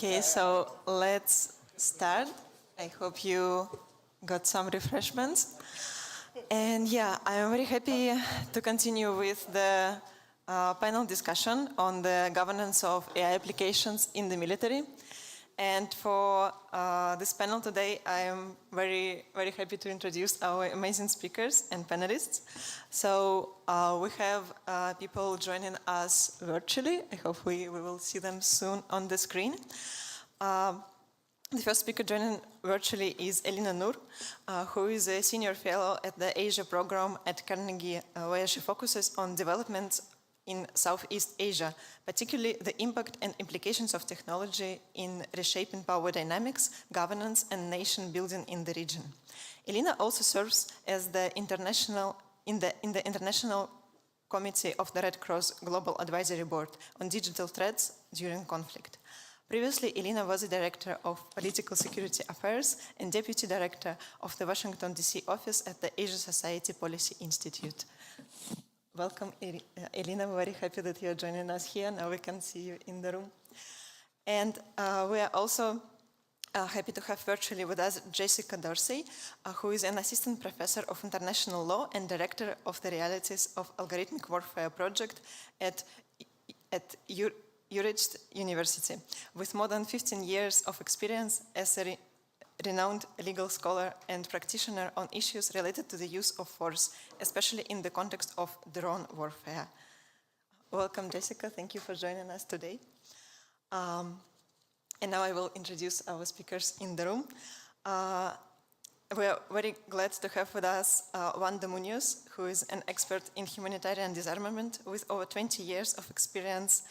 Okay, so let's start. I hope you got some refreshments. And yeah, I am very happy to continue with the panel discussion on the governance of AI applications in the military. And for this panel today, I am very, very happy to introduce our amazing speakers and panelists. So we have people joining us virtually. I hope we will see them soon on the screen. The first speaker joining virtually is Elina Noor, who is a senior fellow at the Asia program at Carnegie, where she focuses on developments in Southeast Asia, particularly the impact and implications of technology in reshaping power dynamics, governance, and nation building in the region. Elina also serves as the international committee of the Red Cross Global Advisory Board on digital threats during conflict. Previously, Elina was the Director of Political Security Affairs and Deputy Director of the Washington, D.C. office at the Asia Society Policy Institute. Welcome, Elina. We're very happy that you're joining us here. Now we can see you in the room. And we are also happy to have virtually with us Jessica Dorsey, who is an Assistant Professor of International Law and Director of the Realities of Algorithmic Warfare project at HRAIM'24 University, with more than 15 years of experience as a renowned legal scholar and practitioner on issues related to the use of force, especially in the context of drone warfare. Welcome, Jessica. Thank you for joining us today. And now I will introduce our speakers in the room. We are very glad to have with us Wanda Muñoz, who is an expert in humanitarian disarmament with over 20 years of experience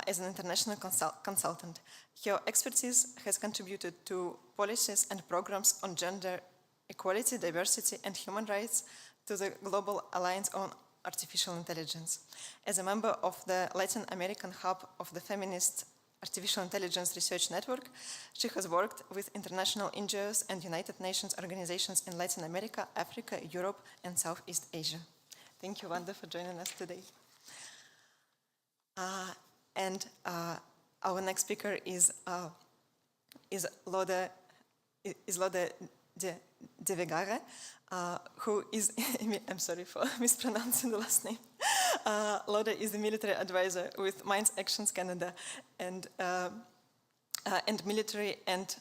as an international consultant. Her expertise has contributed to policies and programs on gender equality, diversity, and human rights to the Global Alliance on Artificial Intelligence. As a member of the Latin American hub of the Feminist Artificial Intelligence Research Network, she has worked with international NGOs and United Nations organizations in Latin America, Africa, Europe, and Southeast Asia. Thank you, Wanda, for joining us today. And our next speaker is Lode Dewaegheneire, who is, I'm sorry for mispronouncing the last name. Lode is the military advisor with Minds Actions Canada and military and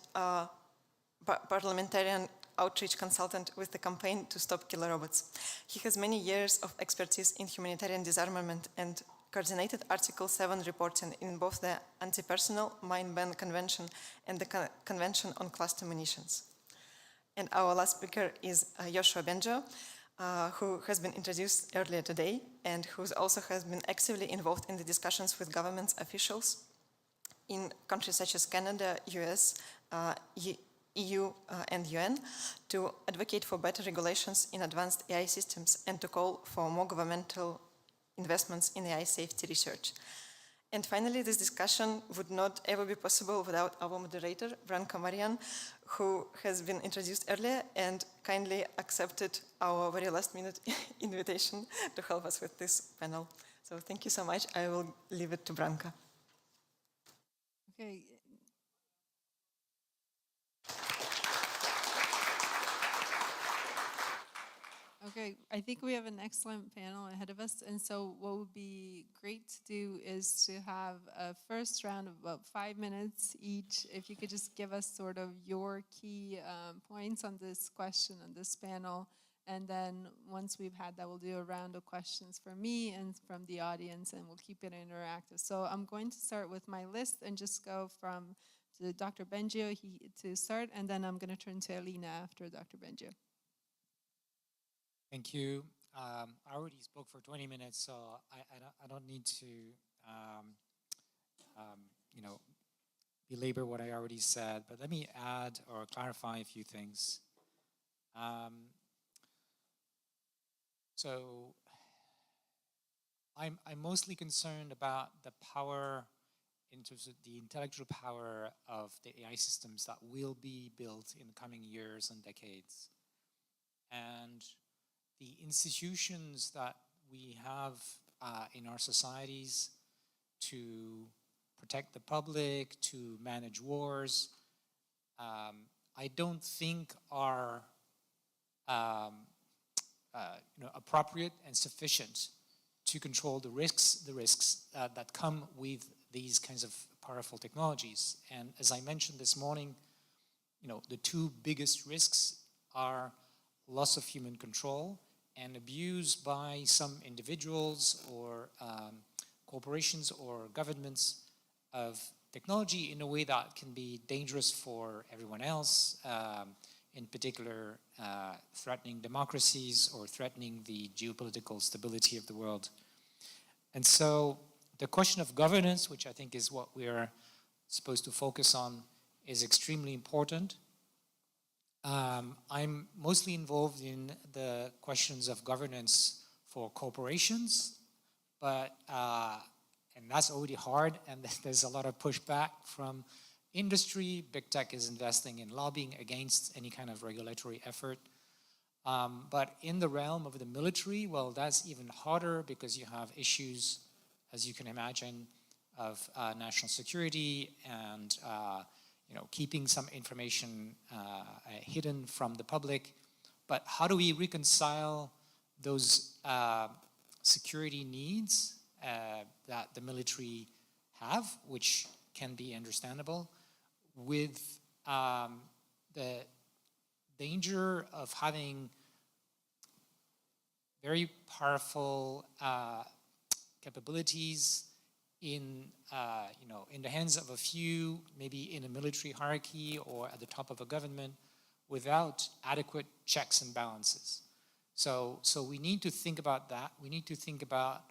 parliamentarian outreach consultant with the campaign to stop killer robots. He has many years of expertise in humanitarian disarmament and coordinated Article 7 reporting in both the Anti-Personnel Mine Ban Convention and the Convention on Cluster Munitions. And our last speaker is Yoshua Bengio, who has been introduced earlier today and who also has been actively involved in the discussions with government officials in countries such as Canada, US, EU, and UN to advocate for better regulations in advanced AI systems and to call for more governmental investments in AI safety research. And finally, this discussion would not ever be possible without our moderator, Branka Marijan, who has been introduced earlier and kindly accepted our very last minute invitation to help us with this panel. So thank you so much. I will leave it to Branka. Okay. Okay, I think we have an excellent panel ahead of us, and so what would be great to do is to have a first round of about 5 minutes each. If you could just give us sort of your key points on this question, on this panel, and then once we've had that, we'll do a round of questions from me and from the audience, and we'll keep it interactive. So I'm going to start with my list and just go from to Dr. Bengio to start, and then I'm going to turn to Elina after Dr. Bengio. Thank you. I already spoke for 20 minutes, so I don't need to, belabor what I already said. But let me add or clarify a few things. So I'm mostly concerned about the power, in terms of the intellectual power of the AI systems that will be built in the coming years and decades. And the institutions that we have in our societies to protect the public, to manage wars, I don't think are appropriate and sufficient to control the risks that come with these kinds of powerful technologies. And as I mentioned this morning, the two biggest risks are loss of human control and abuse by some individuals or corporations or governments of technology in a way that can be dangerous for everyone else, in particular threatening democracies or threatening the geopolitical stability of the world. And so the question of governance, which I think is what we're supposed to focus on, is extremely important. I'm mostly involved in the questions of governance for corporations, but and that's already hard, and there's a lot of pushback from industry. Big tech is investing in lobbying against any kind of regulatory effort. But in the realm of the military, well, that's even harder because you have issues, as you can imagine, of national security and keeping some information hidden from the public. But how do we reconcile those security needs that the military have, which can be understandable, with the danger of having very powerful capabilities in the hands of a few, maybe in a military hierarchy or at the top of a government, without adequate checks and balances. So we need to think about that. We need to think about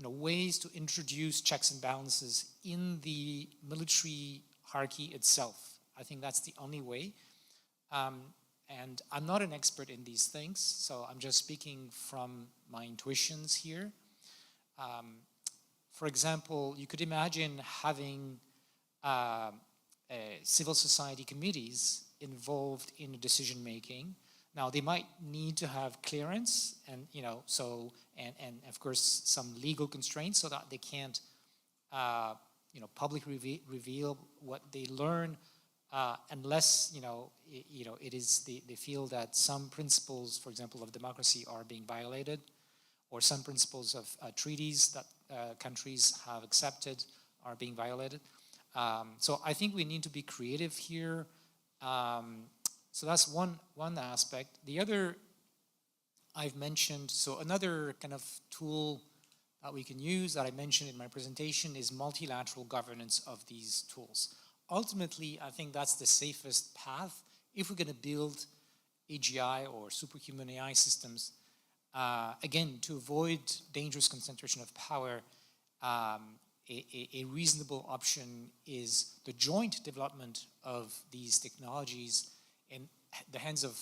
ways to introduce checks and balances in the military hierarchy itself. I think that's the only way. And I'm not an expert in these things, so I'm just speaking from my intuitions here. For example, you could imagine having civil society committees involved in decision making. Now, they might need to have clearance and, and of course some legal constraints so that they can't, publicly reveal what they learn unless, it is they feel that some principles, for example, of democracy are being violated, or some principles of treaties that countries have accepted are being violated. So I think we need to be creative here. So that's one aspect. The other I've mentioned, so another kind of tool that we can use that I mentioned in my presentation is multilateral governance of these tools. Ultimately, I think that's the safest path if we're going to build AGI or superhuman AI systems. Again, to avoid dangerous concentration of power, a reasonable option is the joint development of these technologies in the hands of,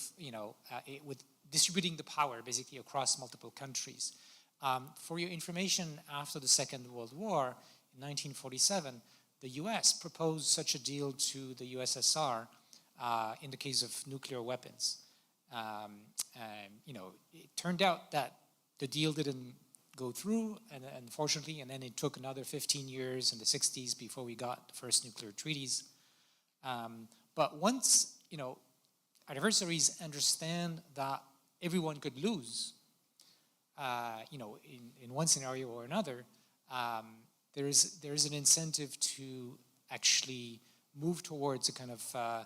with distributing the power basically across multiple countries. For your information, after the Second World War, in 1947, the US proposed such a deal to the USSR in the case of nuclear weapons. It turned out that the deal didn't go through, and unfortunately, and then it took another 15 years in the 60s before we got the first nuclear treaties. But once, adversaries understand that everyone could lose, in one scenario or another, there is an incentive to actually move towards a kind of,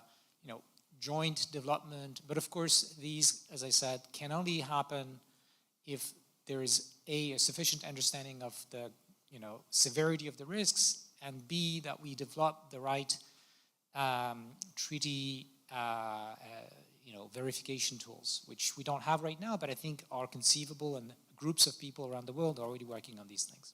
joint development. But of course, these, as I said, can only happen if there is a sufficient understanding of the, severity of the risks, and B, that we develop the right treaty, verification tools, which we don't have right now, but I think are conceivable, and groups of people around the world are already working on these things.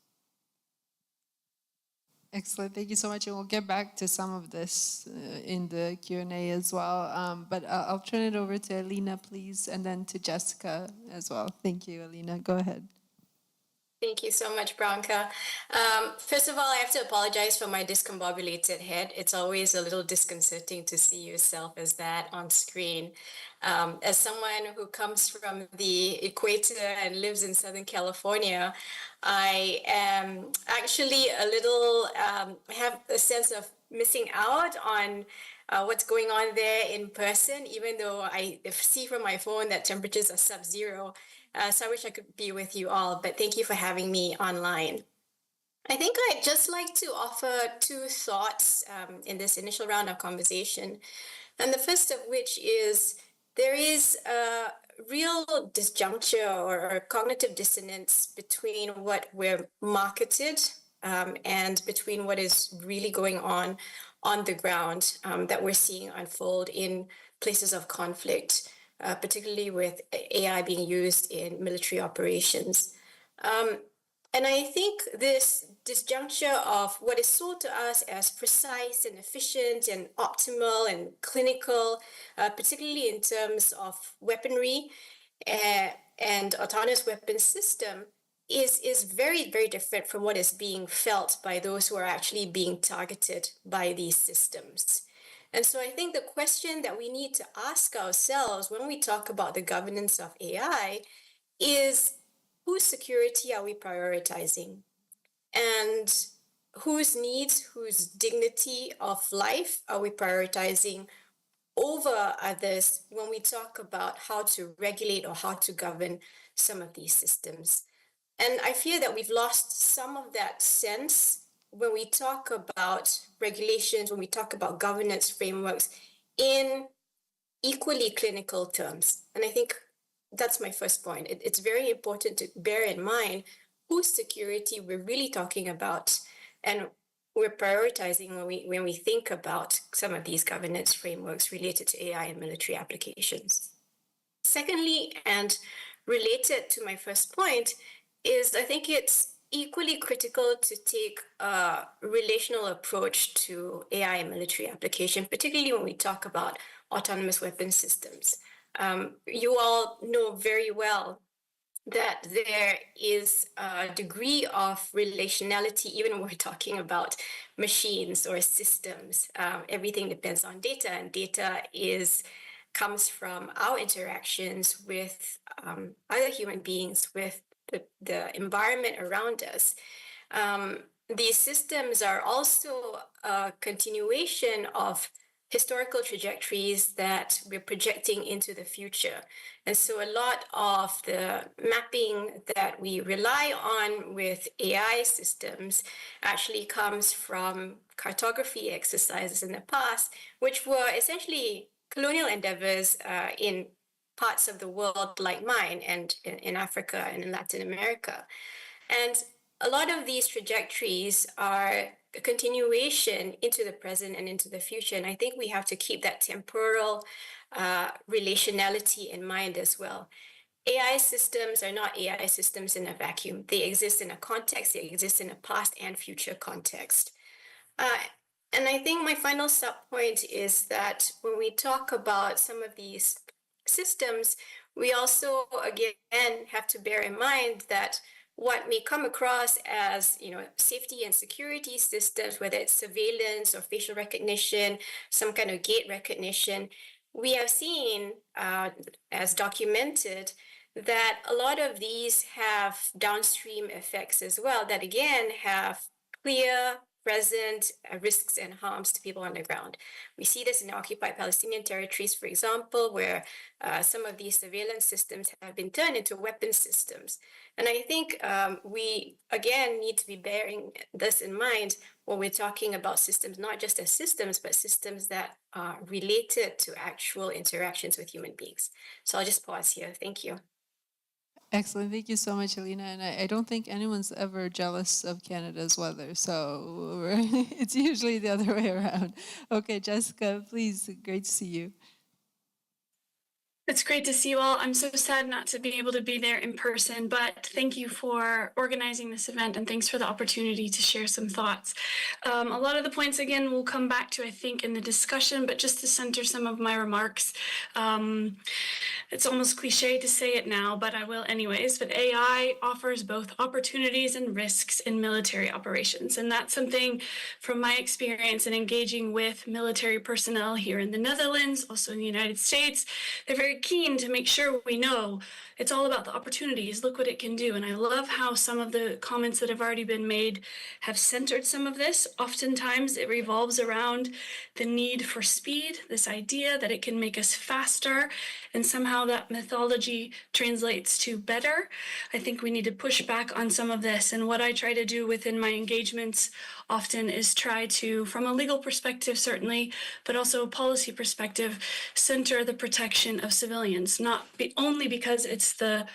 Excellent, thank you so much. And we'll get back to some of this in the Q&A as well. But I'll turn it over to Elina, please, and then to Jessica as well. Thank you, Elina. Go ahead. Thank you so much, Branka. First of all, I have to apologize for my discombobulated head. It's always a little disconcerting to see yourself as that on screen. As someone who comes from the equator and lives in Southern California, I am actually a little, have a sense of missing out on what's going on there in person, even though I see from my phone that temperatures are sub-zero. So I wish I could be with you all, but thank you for having me online. I think I'd just like to offer two thoughts in this initial round of conversation. And the first of which is there is a real disjuncture or cognitive dissonance between what we're marketed and between what is really going on the ground that we're seeing unfold in places of conflict, particularly with AI being used in military operations. And I think this disjuncture of what is sold to us as precise and efficient and optimal and clinical, particularly in terms of weaponry and autonomous weapons system, is very, very different from what is being felt by those who are actually being targeted by these systems. And so I think the question that we need to ask ourselves when we talk about the governance of AI is, whose security are we prioritizing? And whose needs, whose dignity of life are we prioritizing over others when we talk about how to regulate or how to govern some of these systems? And I fear that we've lost some of that sense when we talk about regulations, when we talk about governance frameworks in equally clinical terms. And I think that's my first point. It's very important to bear in mind whose security we're really talking about and we're prioritizing when we think about some of these governance frameworks related to AI and military applications. Secondly, and related to my first point, is I think it's equally critical to take a relational approach to AI and military application, particularly when we talk about autonomous weapon systems. You all know very well that there is a degree of relationality, even when we're talking about machines or systems. Everything depends on data, and data comes from our interactions with other human beings, with the environment around us. These systems are also a continuation of historical trajectories that we're projecting into the future. And so a lot of the mapping that we rely on with AI systems actually comes from cartography exercises in the past, which were essentially colonial endeavors in parts of the world like mine and in Africa and in Latin America. And a lot of these trajectories are a continuation into the present and into the future. And I think we have to keep that temporal relationality in mind as well. AI systems are not AI systems in a vacuum. They exist in a context, they exist in a past and future context. And I think my final sub-point is that when we talk about some of these systems, we also, again, have to bear in mind that what may come across as, safety and security systems, whether it's surveillance or facial recognition, some kind of gait recognition, we have seen, as documented, that a lot of these have downstream effects as well that, again, have clear, present risks and harms to people on the ground. We see this in occupied Palestinian territories, for example, where some of these surveillance systems have been turned into weapon systems. And I think we, again, need to be bearing this in mind when we're talking about systems, not just as systems, but systems that are related to actual interactions with human beings. So I'll just pause here. Thank you. Excellent. Thank you so much, Elina. And I don't think anyone's ever jealous of Canada's weather. So it's usually the other way around. Okay, Jessica, please. Great to see you. It's great to see you all. I'm so sad not to be able to be there in person, but thank you for organizing this event and thanks for the opportunity to share some thoughts. A lot of the points, again, we'll come back to, I think, in the discussion, but just to center some of my remarks, it's almost cliche to say it now, but I will anyways, but AI offers both opportunities and risks in military operations. And that's something from my experience in engaging with military personnel here in the Netherlands, also in the United States. They're very keen to make sure we know it's all about the opportunities. Look what it can do. And I love how some of the comments that have already been made have centered some of this. Oftentimes it revolves around the need for speed, this idea that it can make us faster, and somehow that methodology translates to better. I think we need to push back on some of this. And what I try to do within my engagements often is try to, from a legal perspective, certainly, but also a policy perspective, center the protection of civilians, not only because it's the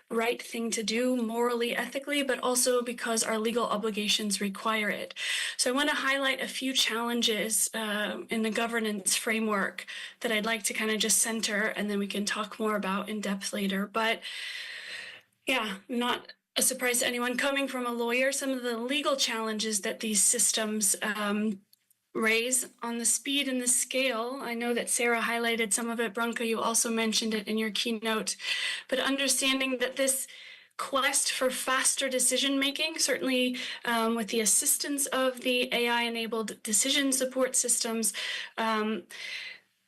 right thing to do morally, ethically, but also because our legal obligations require it. So I want to highlight a few challenges in the governance framework that I'd like to kind of just center, and then we can talk more about in depth later. But yeah, not a surprise to anyone coming from a lawyer, some of the legal challenges that these systems raise on the speed and the scale. I know that Sarah highlighted some of it. Branka, you also mentioned it in your keynote, but understanding that this quest for faster decision making, certainly with the assistance of the AI-enabled decision support systems,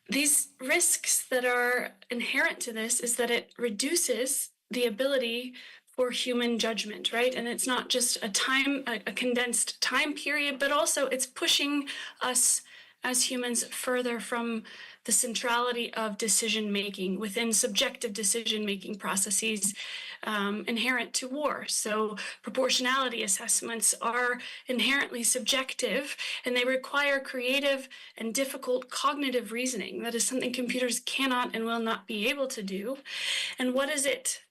these risks that are inherent to this is that it reduces the ability for human judgment, right? And it's not just a condensed time period, but also it's pushing us as humans further from the centrality of decision-making within subjective decision-making processes inherent to war. So proportionality assessments are inherently subjective, and they require creative and difficult cognitive reasoning. That is something computers cannot and will not be able to do. And what does it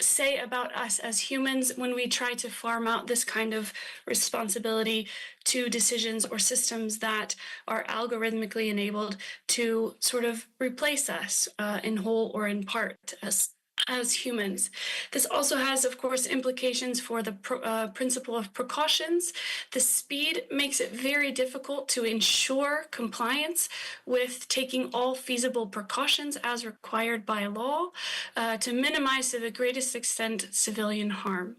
say about us as humans when we try to farm out this kind of responsibility to decisions or systems that are algorithmically enabled to sort of replace us in whole or in part as humans? This also has, of course, implications for the principle of precautions. The speed makes it very difficult to ensure compliance with taking all feasible precautions as required by law to minimize to the greatest extent civilian harm.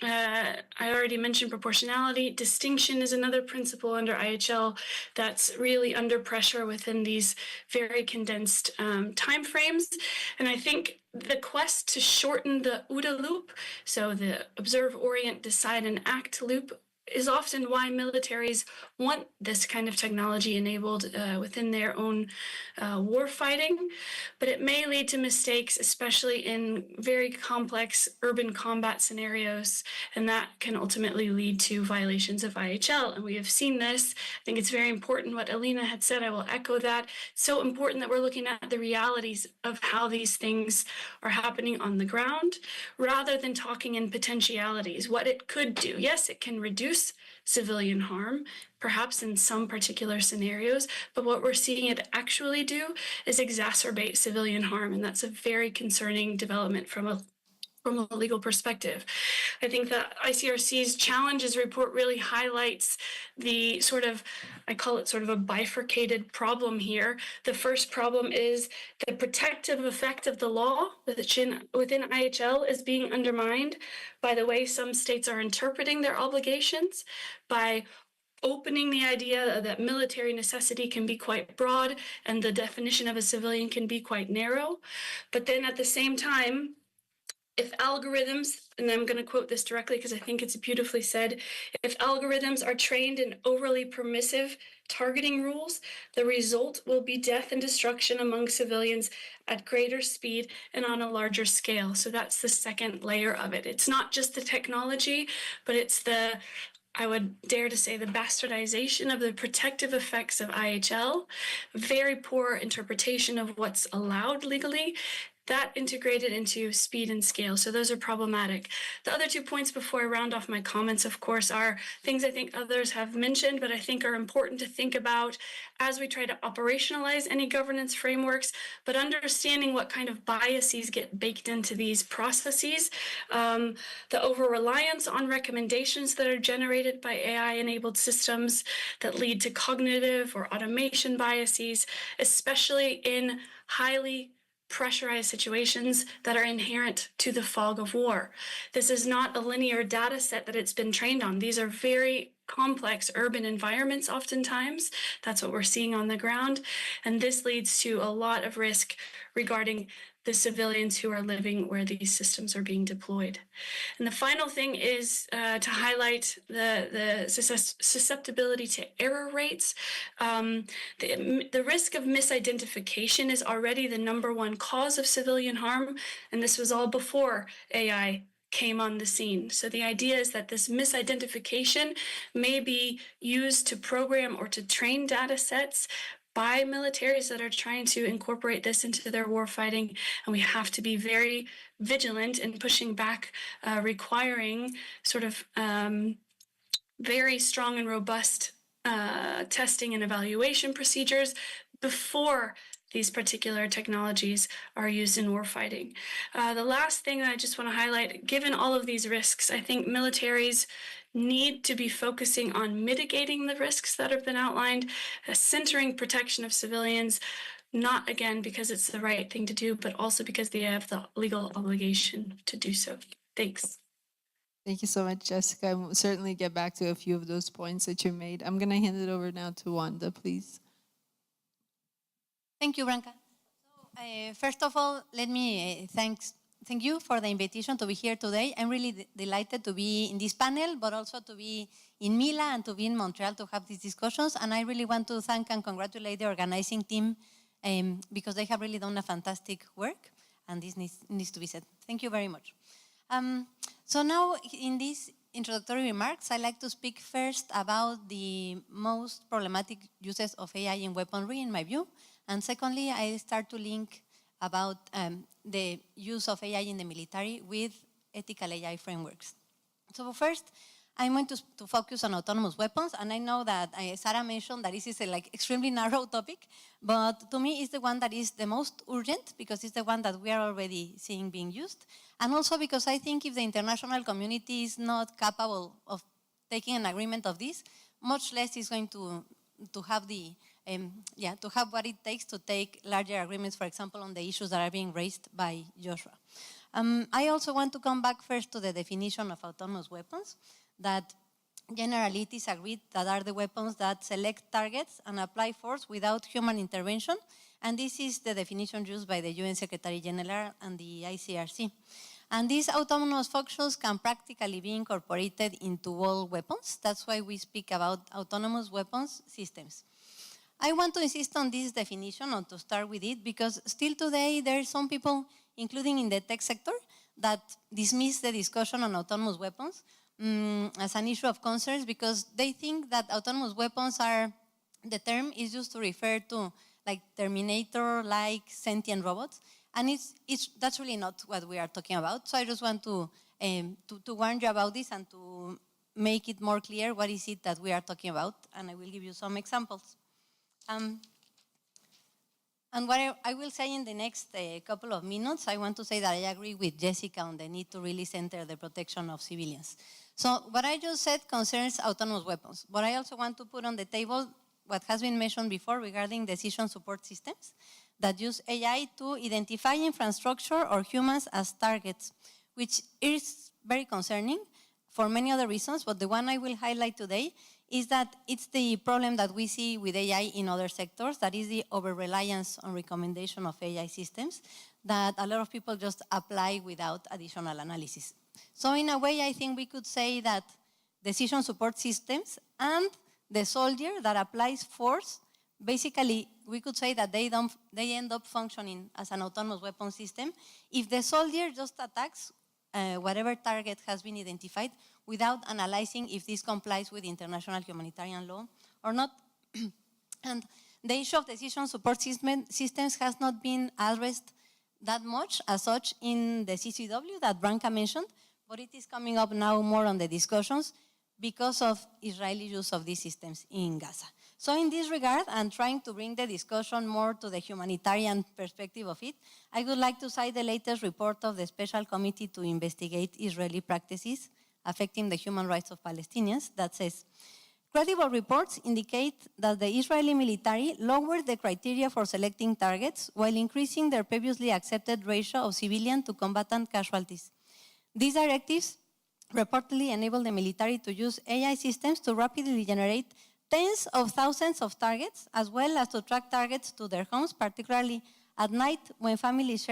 I already mentioned proportionality. Distinction is another principle under IHL that's really under pressure within these very condensed timeframes. And I think the quest to shorten the OODA loop, so the observe, orient, decide, and act loop, is often why militaries want this kind of technology enabled within their own war fighting, but it may lead to mistakes, especially in very complex urban combat scenarios, and that can ultimately lead to violations of IHL. And we have seen this. I think it's very important what Elina had said. I will echo that. It's so important that we're looking at the realities of how these things are happening on the ground, rather than talking in potentialities, what it could do. Yes, it can reduce civilian harm, perhaps in some particular scenarios, but what we're seeing it actually do is exacerbate civilian harm, and that's a very concerning development from a legal perspective. I think that ICRC's challenges report really highlights the sort of, I call it sort of a bifurcated problem here. The first problem is the protective effect of the law within IHL is being undermined by the way some states are interpreting their obligations, by opening the idea that military necessity can be quite broad and the definition of a civilian can be quite narrow. But then at the same time, if algorithms, and I'm going to quote this directly because I think it's beautifully said, if algorithms are trained in overly permissive targeting rules, the result will be death and destruction among civilians at greater speed and on a larger scale. So that's the second layer of it. It's not just the technology, but it's the, I would dare to say, the bastardization of the protective effects of IHL, very poor interpretation of what's allowed legally, that integrated into speed and scale. So those are problematic. The other 2 points before I round off my comments, of course, are things I think others have mentioned, but I think are important to think about as we try to operationalize any governance frameworks, but understanding what kind of biases get baked into these processes. The over-reliance on recommendations that are generated by AI-enabled systems that lead to cognitive or automation biases, especially in highly pressurized situations that are inherent to the fog of war. This is not a linear data set that it's been trained on. These are very complex urban environments oftentimes. That's what we're seeing on the ground. And this leads to a lot of risk regarding the civilians who are living where these systems are being deployed. And the final thing is to highlight the susceptibility to error rates. The risk of misidentification is already the #1 cause of civilian harm, and this was all before AI came on the scene. So the idea is that this misidentification may be used to program or to train data sets by militaries that are trying to incorporate this into their warfighting, and we have to be very vigilant in pushing back, requiring sort of very strong and robust testing and evaluation procedures before these particular technologies are used in warfighting. The last thing that I just want to highlight, given all of these risks, I think militaries need to be focusing on mitigating the risks that have been outlined, centering protection of civilians, not again because it's the right thing to do, but also because they have the legal obligation to do so. Thanks. Thank you so much, Jessica. We'll certainly get back to a few of those points that you made. I'm going to hand it over now to Wanda, please. Thank you, Branka. So, first of all, let me thank you for the invitation to be here today. I'm really delighted to be in this panel, but also to be in Mila and to be in Montreal to have these discussions. And I really want to thank and congratulate the organizing team because they have really done a fantastic work, and this needs to be said. Thank you very much. So now, in these introductory remarks, I'd like to speak first about the most problematic uses of AI in weaponry, in my view. And secondly, I start to link about the use of AI in the military with ethical AI frameworks. So first, I'm going to focus on autonomous weapons, and I know that Sarah mentioned that this is a extremely narrow topic, but to me it's the one that is the most urgent because it's the one that we are already seeing being used, and also because I think if the international community is not capable of taking an agreement of this, much less is going to have the to have what it takes to take larger agreements, for example, on the issues that are being raised by Joshua. I also want to come back first to the definition of autonomous weapons, that generally it is agreed that are the weapons that select targets and apply force without human intervention, and this is the definition used by the UN Secretary General and the ICRC. And these autonomous functions can practically be incorporated into all weapons. That's why we speak about autonomous weapons systems. I want to insist on this definition, or to start with it, because still today there are some people, including in the tech sector, that dismiss the discussion on autonomous weapons as an issue of concerns because they think that autonomous weapons are, the term is used to refer to like Terminator-like sentient robots, and that's really not what we are talking about. So I just want to warn you about this and to make it more clear what is it that we are talking about, and I will give you some examples. And what I will say in the next couple of minutes, I want to say that I agree with Jessica on the need to really center the protection of civilians. So what I just said concerns autonomous weapons, but I also want to put on the table what has been mentioned before regarding decision support systems that use AI to identify infrastructure or humans as targets, which is very concerning for many other reasons, but the one I will highlight today is that it's the problem that we see with AI in other sectors, that is the over-reliance on recommendation of AI systems that a lot of people just apply without additional analysis. So in a way, I think we could say that decision support systems and the soldier that applies force, basically, we could say that they end up functioning as an autonomous weapon system if the soldier just attacks whatever target has been identified without analyzing if this complies with international humanitarian law or not. And the issue of decision support systems has not been addressed that much as such in the CCW that Branka mentioned, but it is coming up now more on the discussions because of Israeli use of these systems in Gaza. So in this regard, and trying to bring the discussion more to the humanitarian perspective of it, I would like to cite the latest report of the Special Committee to investigate Israeli practices affecting the human rights of Palestinians that says, credible reports indicate that the Israeli military lowered the criteria for selecting targets while increasing their previously accepted ratio of civilian to combatant casualties. These directives reportedly enable the military to use AI systems to rapidly generate tens of thousands of targets, as well as to track targets to their homes, particularly at night when families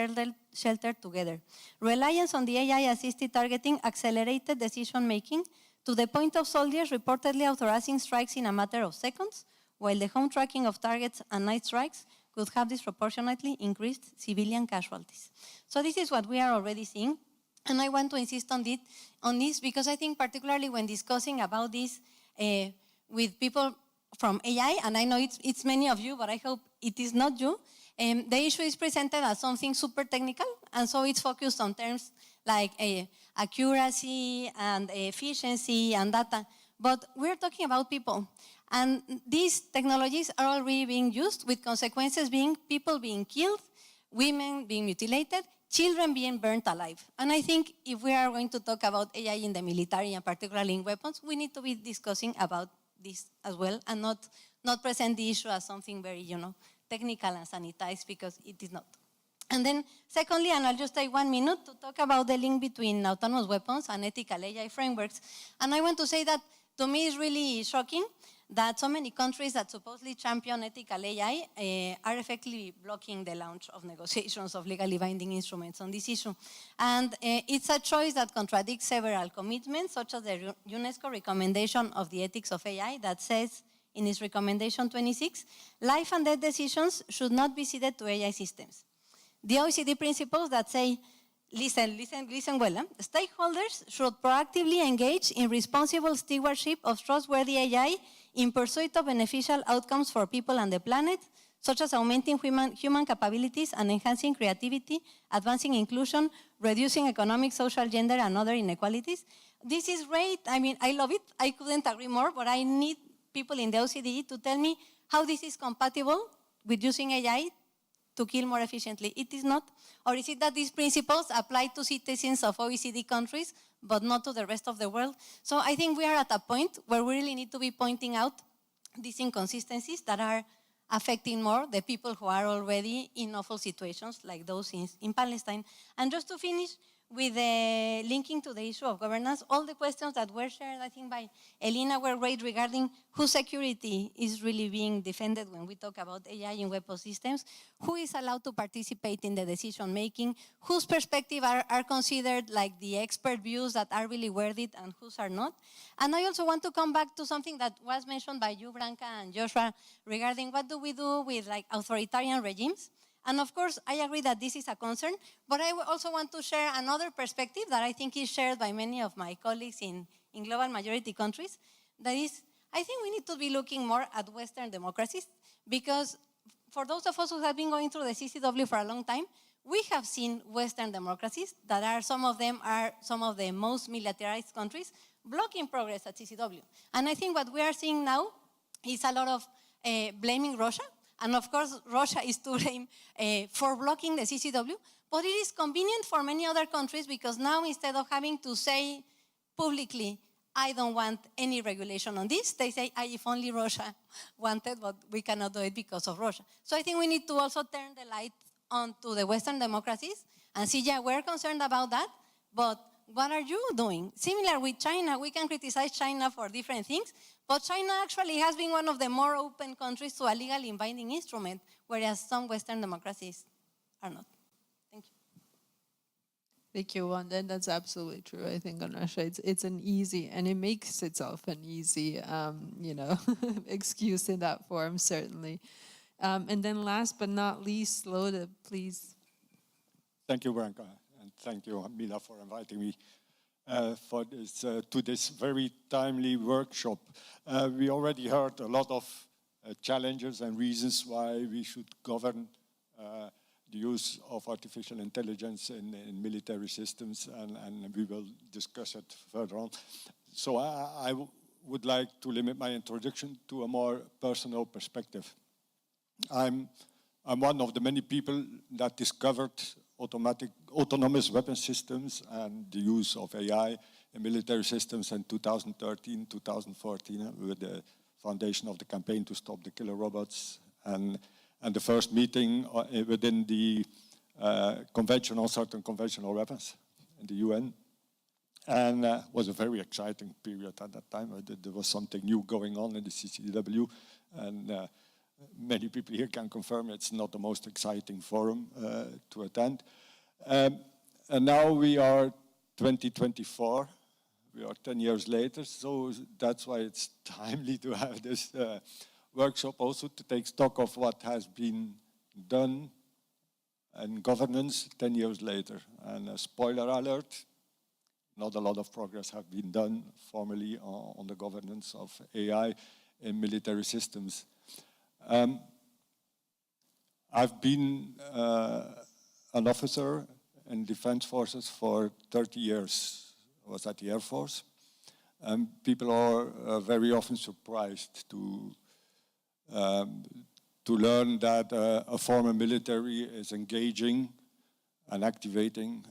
sheltered together. Reliance on the AI-assisted targeting accelerated decision-making to the point of soldiers reportedly authorizing strikes in a matter of seconds, while the home tracking of targets and night strikes could have disproportionately increased civilian casualties. So this is what we are already seeing. And I want to insist on this because I think particularly when discussing about this with people from AI, and I know it's many of you, but I hope it is not you, the issue is presented as something super technical, and so it's focused on terms like accuracy and efficiency and data. But we're talking about people. And these technologies are already being used with consequences being people being killed, women being mutilated, children being burnt alive. And I think if we are going to talk about AI in the military and particularly in weapons, we need to be discussing about this as well and not present the issue as something very, technical and sanitized, because it is not. And then secondly, and I'll just take 1 minute to talk about the link between autonomous weapons and ethical AI frameworks. And I want to say that to me it's really shocking that so many countries that supposedly champion ethical AI are effectively blocking the launch of negotiations of legally binding instruments on this issue. And it's a choice that contradicts several commitments, such as the UNESCO recommendation of the ethics of AI that says in its recommendation 26, life and death decisions should not be ceded to AI systems. The OECD principles that say, listen well, stakeholders should proactively engage in responsible stewardship of trustworthy AI in pursuit of beneficial outcomes for people and the planet, such as augmenting human capabilities and enhancing creativity, advancing inclusion, reducing economic, social, gender, and other inequalities. This is great. I mean, I love it. I couldn't agree more, but I need people in the OECD to tell me how this is compatible with using AI to kill more efficiently. It is not. Or is it that these principles apply to citizens of OECD countries, but not to the rest of the world? So I think we are at a point where we really need to be pointing out these inconsistencies that are affecting more the people who are already in awful situations like those in Palestine. And just to finish with linking to the issue of governance, all the questions that were shared, I think, by Elina were great regarding whose security is really being defended when we talk about AI in weapon systems, who is allowed to participate in the decision-making, whose perspective are considered like the expert views that are really worth it and whose are not. And I also want to come back to something that was mentioned by you, Branka and Joshua, regarding what do we do with like authoritarian regimes. And of course, I agree that this is a concern, but I also want to share another perspective that I think is shared by many of my colleagues in global majority countries. That is, I think we need to be looking more at Western democracies, because for those of us who have been going through the CCW for a long time, we have seen Western democracies that are, some of them are some of the most militarized countries, blocking progress at CCW. And I think what we are seeing now is a lot of blaming Russia. And of course, Russia is to blame for blocking the CCW, but it is convenient for many other countries because now instead of having to say publicly, I don't want any regulation on this, they say, if only Russia wanted, but we cannot do it because of Russia. So I think we need to also turn the light onto the Western democracies and see, yeah, we're concerned about that, but what are you doing? Similar with China, we can criticize China for different things, but China actually has been one of the more open countries to a legally binding instrument, whereas some Western democracies are not. Thank you. Thank you, Wanda. That's absolutely true. I think on Russia, it's an easy, and it makes itself an easy, excuse in that form, certainly. And then last but not least, Lode, please. Thank you, Branka, and thank you, Mila, for inviting me for this, to this very timely workshop. We already heard a lot of challenges and reasons why we should govern the use of artificial intelligence in military systems, and we will discuss it further on. So I would like to limit my introduction to a more personal perspective. I'm one of the many people that discovered autonomous weapon systems and the use of AI in military systems in 2013, 2014, with the foundation of the campaign to stop the killer robots, and the first meeting within the Convention on Certain Conventional Weapons in the UN. And it was a very exciting period at that time. There was something new going on in the CCW, and many people here can confirm it's not the most exciting forum to attend. And now we are 2024. We are 10 years later, so that's why it's timely to have this workshop also to take stock of what has been done in governance 10 years later. And a spoiler alert, not a lot of progress have been done formally on the governance of AI in military systems. I've been an officer in defense forces for 30 years. I was at the Air Force. People are very often surprised to learn that a former military is engaging and activating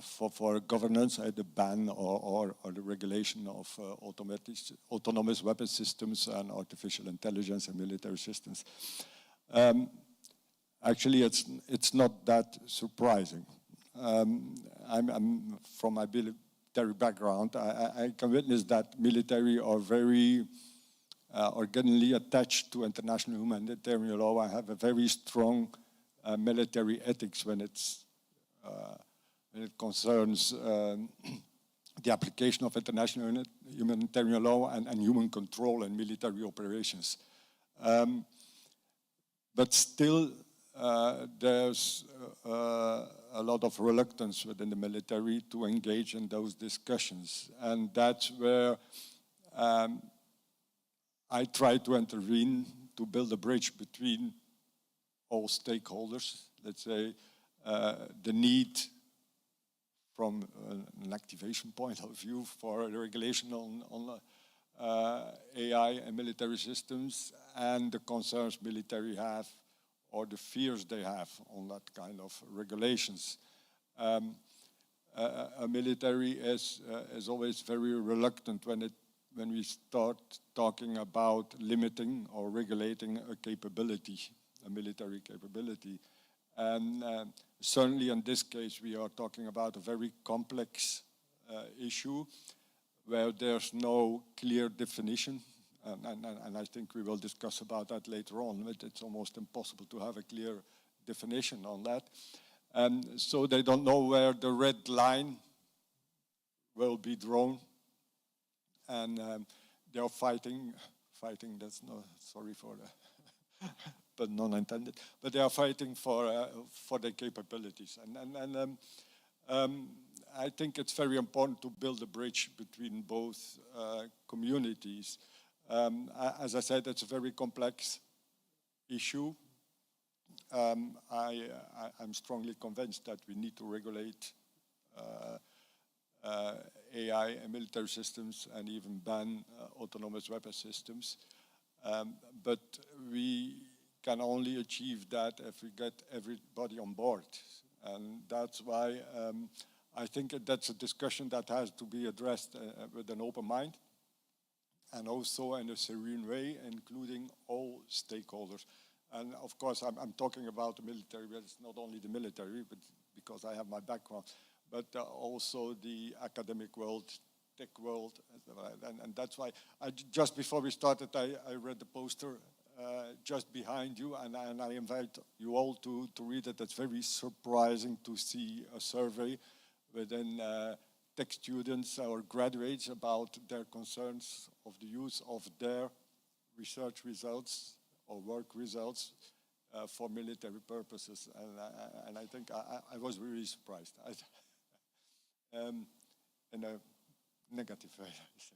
for governance the ban or the regulation of autonomous weapon systems and artificial intelligence in military systems. Actually, it's not that surprising. I'm from my military background. I can witness that military are very organically attached to international humanitarian law. I have a very strong military ethics when it concerns the application of international humanitarian law and human control in military operations. But still, there's a lot of reluctance within the military to engage in those discussions. And that's where I try to intervene to build a bridge between all stakeholders, let's say, the need from an activation point of view for a regulation on AI and military systems, and the concerns military have or the fears they have on that kind of regulations. A military is always very reluctant when we start talking about limiting or regulating a capability, a military capability. And certainly in this case, we are talking about a very complex issue where there's no clear definition. And I think we will discuss about that later on. But it's almost impossible to have a clear definition on that. And so they don't know where the red line will be drawn. And they are fighting, that's no, sorry for the, but non-intended, but they are fighting for their capabilities. And I think it's very important to build a bridge between both communities. As I said, it's a very complex issue. I'm strongly convinced that we need to regulate AI and military systems and even ban autonomous weapon systems. But we can only achieve that if we get everybody on board. And that's why I think that's a discussion that has to be addressed with an open mind and also in a serene way, including all stakeholders. And of course, I'm talking about the military, but it's not only the military, but because I have my background, but also the academic world, tech world, and that's why just before we started, I read the poster just behind you, and I invite you all to read it. It's very surprising to see a survey within tech students or graduates about their concerns of the use of their research results or work results for military purposes, and I think I was really surprised. In a negative way, I say.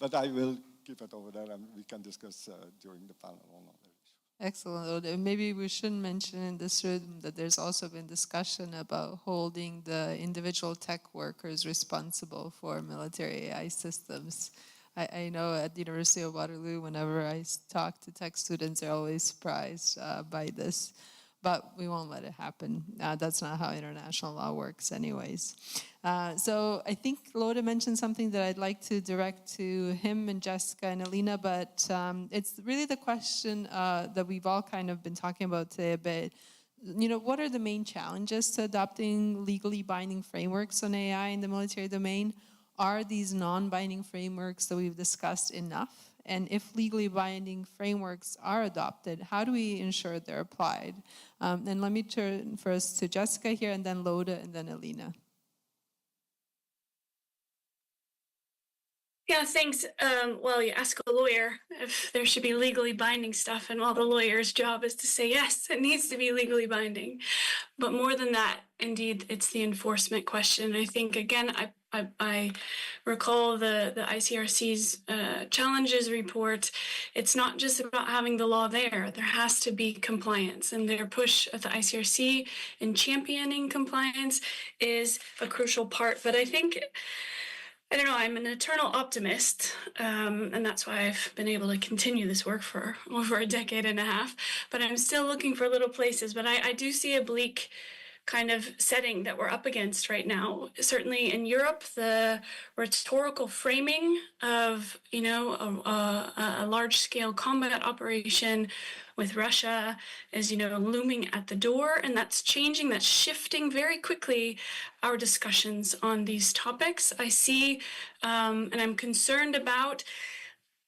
But I will keep it over there, and we can discuss during the panel on other issues. Excellent. Maybe we should mention in this room that there's also been discussion about holding the individual tech workers responsible for military AI systems. I know at the University of Waterloo, whenever I talk to tech students, they're always surprised by this. But we won't let it happen. That's not how international law works anyways. So I think Lode mentioned something that I'd like to direct to him and Jessica and Elina, but it's really the question that we've all kind of been talking about today a bit. You know, what are the main challenges to adopting legally binding frameworks on AI in the military domain? Are these non-binding frameworks that we've discussed enough? And if legally binding frameworks are adopted, how do we ensure they're applied? And let me turn first to Jessica here, and then Lode, and then Elina. Yeah, thanks. Well, you ask a lawyer if there should be legally binding stuff, and the lawyer's job is to say, yes, it needs to be legally binding. But more than that, indeed, it's the enforcement question. I think, again, I recall the ICRC's challenges report. It's not just about having the law there. There has to be compliance, and their push at the ICRC in championing compliance is a crucial part. But I think, I don't know, I'm an eternal optimist, and that's why I've been able to continue this work for over a decade and a half. But I'm still looking for little places. But I do see a bleak kind of setting that we're up against right now. Certainly in Europe, the rhetorical framing of, you know, a large-scale combat operation with Russia is, you know, looming at the door, and that's changing, that's shifting very quickly our discussions on these topics. I see, and I'm concerned about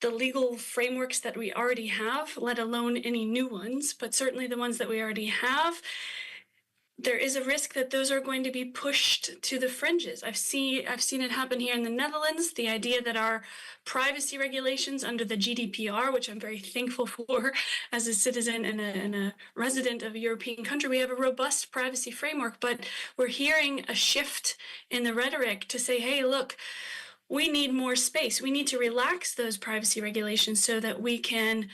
the legal frameworks that we already have, let alone any new ones, but certainly the ones that we already have. There is a risk that those are going to be pushed to the fringes. I've seen it happen here in the Netherlands. The idea that our privacy regulations under the GDPR, which I'm very thankful for as a citizen and a resident of a European country, we have a robust privacy framework, but we're hearing a shift in the rhetoric to say, hey, look, we need more space. We need to relax those privacy regulations so that we can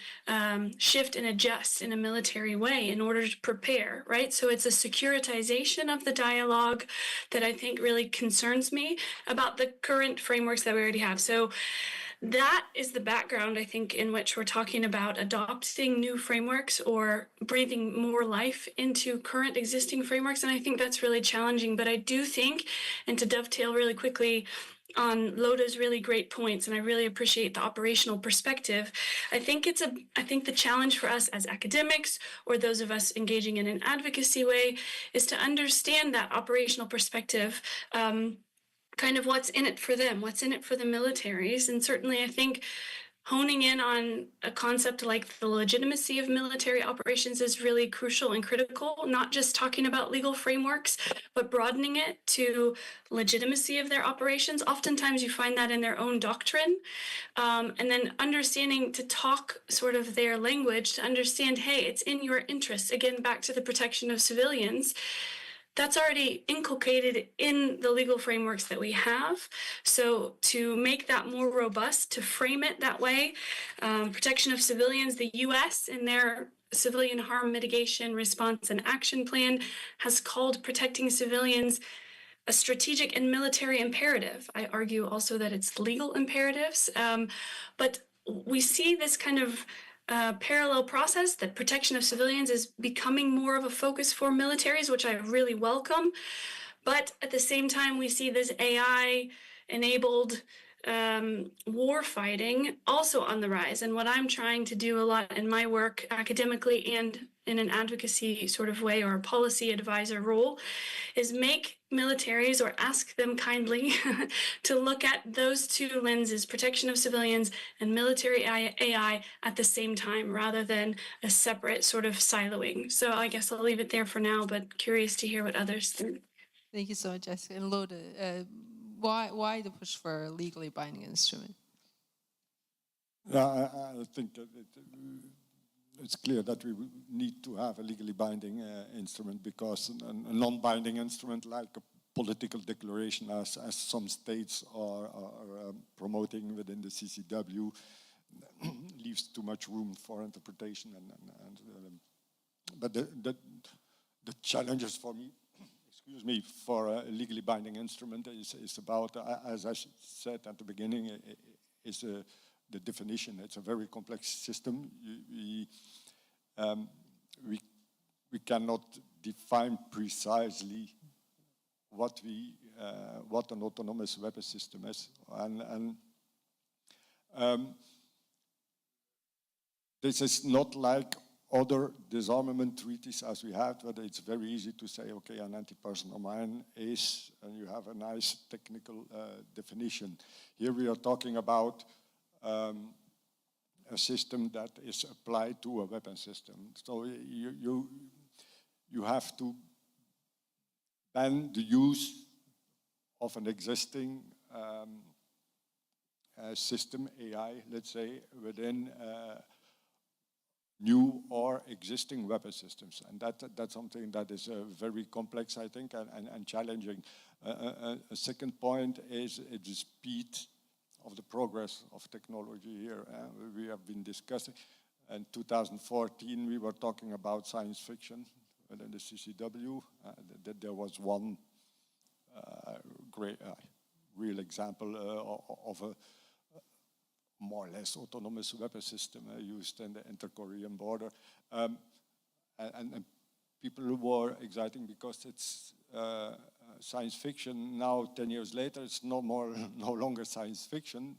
shift and adjust in a military way in order to prepare, right? So it's a securitization of the dialogue that I think really concerns me about the current frameworks that we already have. So that is the background, I think, in which we're talking about adopting new frameworks or breathing more life into current existing frameworks. And I think that's really challenging. But I do think, and to dovetail really quickly on Lode's really great points, and I really appreciate the operational perspective. I think the challenge for us as academics or those of us engaging in an advocacy way is to understand that operational perspective, kind of what's in it for them, what's in it for the militaries. And certainly I think honing in on a concept like the legitimacy of military operations is really crucial and critical, not just talking about legal frameworks, but broadening it to legitimacy of their operations. Oftentimes you find that in their own doctrine, and then understanding to talk sort of their language, to understand, hey, it's in your interests. Again, back to the protection of civilians. That's already inculcated in the legal frameworks that we have. So to make that more robust, to frame it that way, protection of civilians, the US in their Civilian Harm Mitigation Response and Action Plan has called protecting civilians a strategic and military imperative. I argue also that it's legal imperatives, but we see this kind of parallel process that protection of civilians is becoming more of a focus for militaries, which I really welcome. But at the same time, we see this AI-enabled war fighting also on the rise. And what I'm trying to do a lot in my work academically and in an advocacy sort of way or a policy advisor role is make militaries or ask them kindly to look at those two lenses, protection of civilians and military AI at the same time rather than a separate sort of siloing. So I guess I'll leave it there for now, but curious to hear what others think. Thank you so much, Jessica. And Lode, why the push for a legally binding instrument? I think that it's clear that we need to have a legally binding instrument, because a non-binding instrument like a political declaration, as some states are promoting within the CCW, leaves too much room for interpretation. But the challenges for me, excuse me, for a legally binding instrument is about, as I said at the beginning, is the definition. It's a very complex system. We cannot define precisely what an autonomous weapon system is, and this is not like other disarmament treaties as we have, where it's very easy to say, okay, an anti-personnel mine is, and you have a nice technical definition. Here we are talking about a system that is applied to a weapon system. So you have to ban the use of an existing system, AI, let's say, within new or existing weapon systems. And that's something that is very complex, I think, and challenging. A second point is the speed of the progress of technology here. We have been discussing, in 2014, we were talking about science fiction within the CCW. That there was one great, real example of a more or less autonomous weapon system used in the inter-Korean border. And people were exciting because it's science fiction. Now, 10 years later, it's no longer science fiction,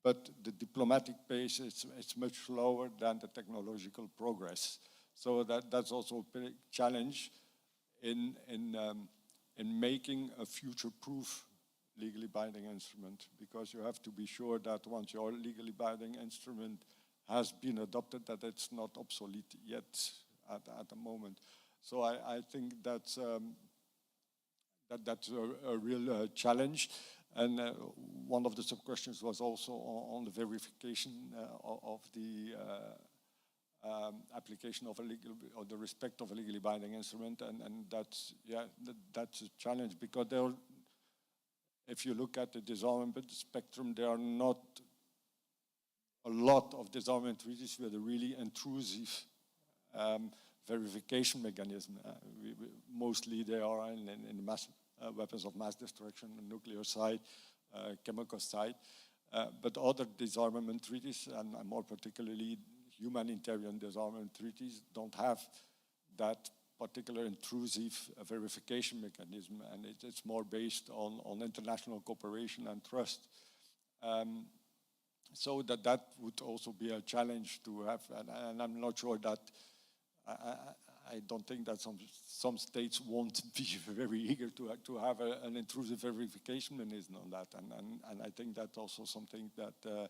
but the diplomatic pace is much slower than the technological progress. So that's also a big challenge in making a future-proof legally binding instrument, because you have to be sure that once your legally binding instrument has been adopted, that it's not obsolete yet at the moment. So I think that's a real challenge. And one of the sub-questions was also on the verification of the application of a legal, or the respect of a legally binding instrument, and that's a challenge, because there, if you look at the disarmament spectrum, there are not a lot of disarmament treaties with a really intrusive verification mechanism. Mostly they are in the mass weapons of mass destruction, the nuclear side, chemical side, but other disarmament treaties, and more particularly humanitarian disarmament treaties, don't have that particular intrusive verification mechanism, and it's more based on international cooperation and trust. So that would also be a challenge to have, and I'm not sure that, I don't think that some states won't be very eager to have an intrusive verification mechanism on that, and I think that's also something that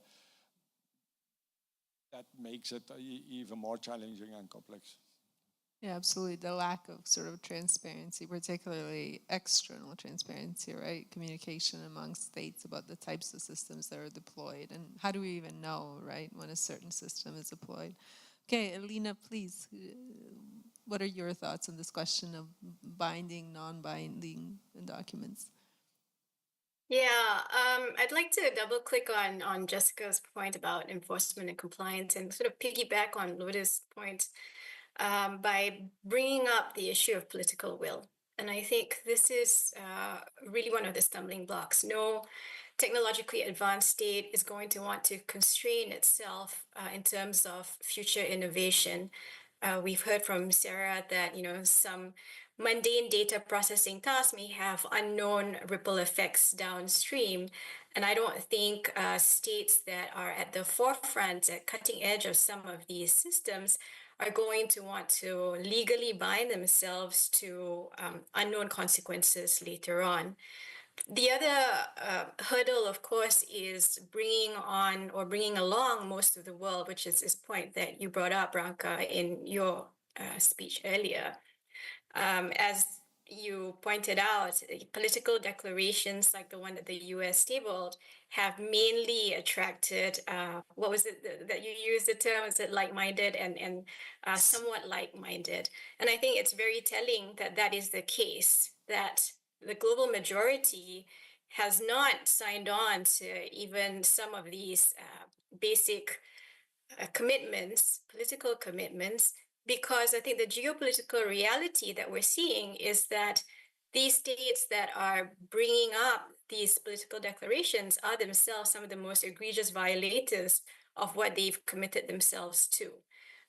that makes it even more challenging and complex. Yeah, absolutely. The lack of sort of transparency, particularly external transparency, right? Communication among states about the types of systems that are deployed, and how do we even know, right, when a certain system is deployed? Okay, Elina, please. What are your thoughts on this question of binding, non-binding documents? Yeah, I'd like to double click on Jessica's point about enforcement and compliance, and sort of piggyback on Lode's point by bringing up the issue of political will. And I think this is really one of the stumbling blocks. No technologically advanced state is going to want to constrain itself in terms of future innovation. We've heard from Sarah that, you know, some mundane data processing tasks may have unknown ripple effects downstream. And I don't think states that are at the forefront, at cutting edge of some of these systems, are going to want to legally bind themselves to unknown consequences later on. The other hurdle, of course, is bringing on or bringing along most of the world, which is this point that you brought up, Branka, in your speech earlier. As you pointed out, political declarations like the one that the US tabled have mainly attracted, what was it that you used the term, is it like-minded and somewhat like-minded? And I think it's very telling that that is the case, that the global majority has not signed on to even some of these basic commitments, political commitments, because I think the geopolitical reality that we're seeing is that these states that are bringing up these political declarations are themselves some of the most egregious violators of what they've committed themselves to.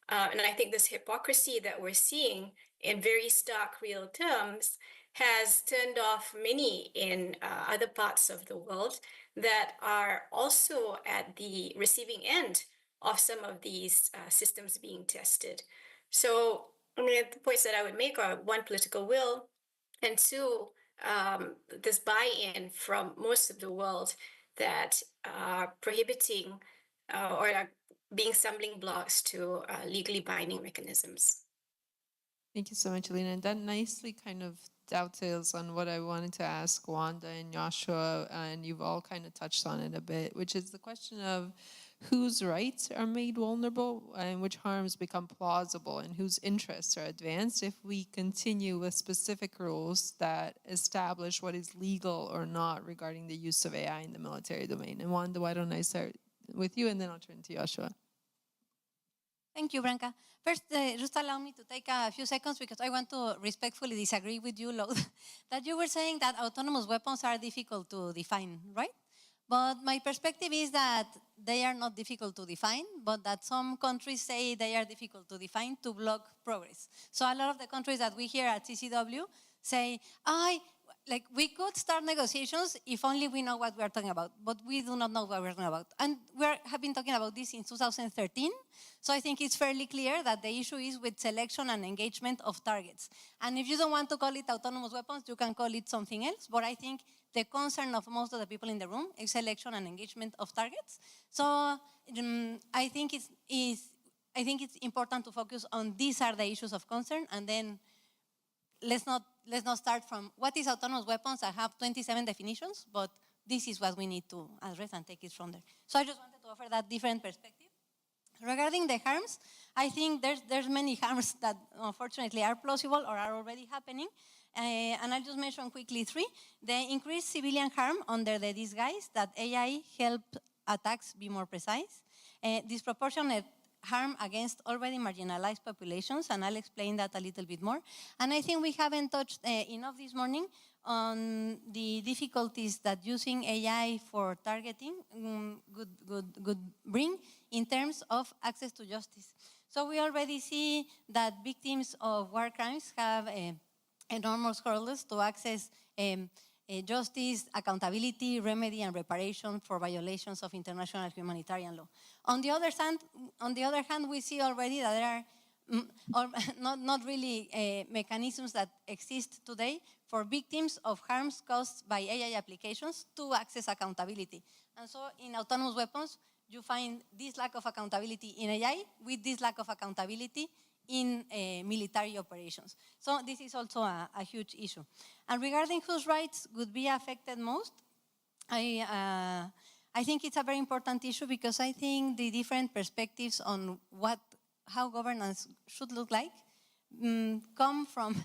And I think this hypocrisy that we're seeing in very stark real terms has turned off many in other parts of the world that are also at the receiving end of some of these systems being tested. So, I mean, the points that I would make are one, political will, and two, this buy-in from most of the world that are prohibiting or are being stumbling blocks to legally binding mechanisms. Thank you so much, Elina. And that nicely kind of dovetails on what I wanted to ask Wanda and Yoshua, and you've all kind of touched on it a bit, which is the question of whose rights are made vulnerable and which harms become plausible and whose interests are advanced if we continue with specific rules that establish what is legal or not regarding the use of AI in the military domain. And Wanda, why don't I start with you and then I'll turn to Yoshua. Thank you, Branka. First, just allow me to take a few seconds because I want to respectfully disagree with you, Lode, that you were saying that autonomous weapons are difficult to define, right? But my perspective is that they are not difficult to define, but that some countries say they are difficult to define to block progress. So a lot of the countries that we hear at CCW say, like we could start negotiations if only we know what we are talking about, but we do not know what we're talking about. And we have been talking about this since 2013, so I think it's fairly clear that the issue is with selection and engagement of targets. And if you don't want to call it autonomous weapons, you can call it something else, but I think the concern of most of the people in the room is selection and engagement of targets. So I think it's important to focus on these are the issues of concern, and then let's not start from what is autonomous weapons. I have 27 definitions, but this is what we need to address and take it from there. So I just wanted to offer that different perspective. Regarding the harms, I think there's many harms that unfortunately are plausible or are already happening. And I'll just mention quickly three. The increased civilian harm under the disguise that AI help attacks be more precise. Disproportionate harm against already marginalized populations, and I'll explain that a little bit more. And I think we haven't touched enough this morning on the difficulties that using AI for targeting could bring in terms of access to justice. So we already see that victims of war crimes have enormous hurdles to access justice, accountability, remedy, and reparation for violations of international humanitarian law. On the other hand, we see already that there are not really mechanisms that exist today for victims of harms caused by AI applications to access accountability. And so in autonomous weapons, you find this lack of accountability in AI with this lack of accountability in military operations. So this is also a huge issue. And regarding whose rights would be affected most, I think it's a very important issue because I think the different perspectives on how governance should look like come from,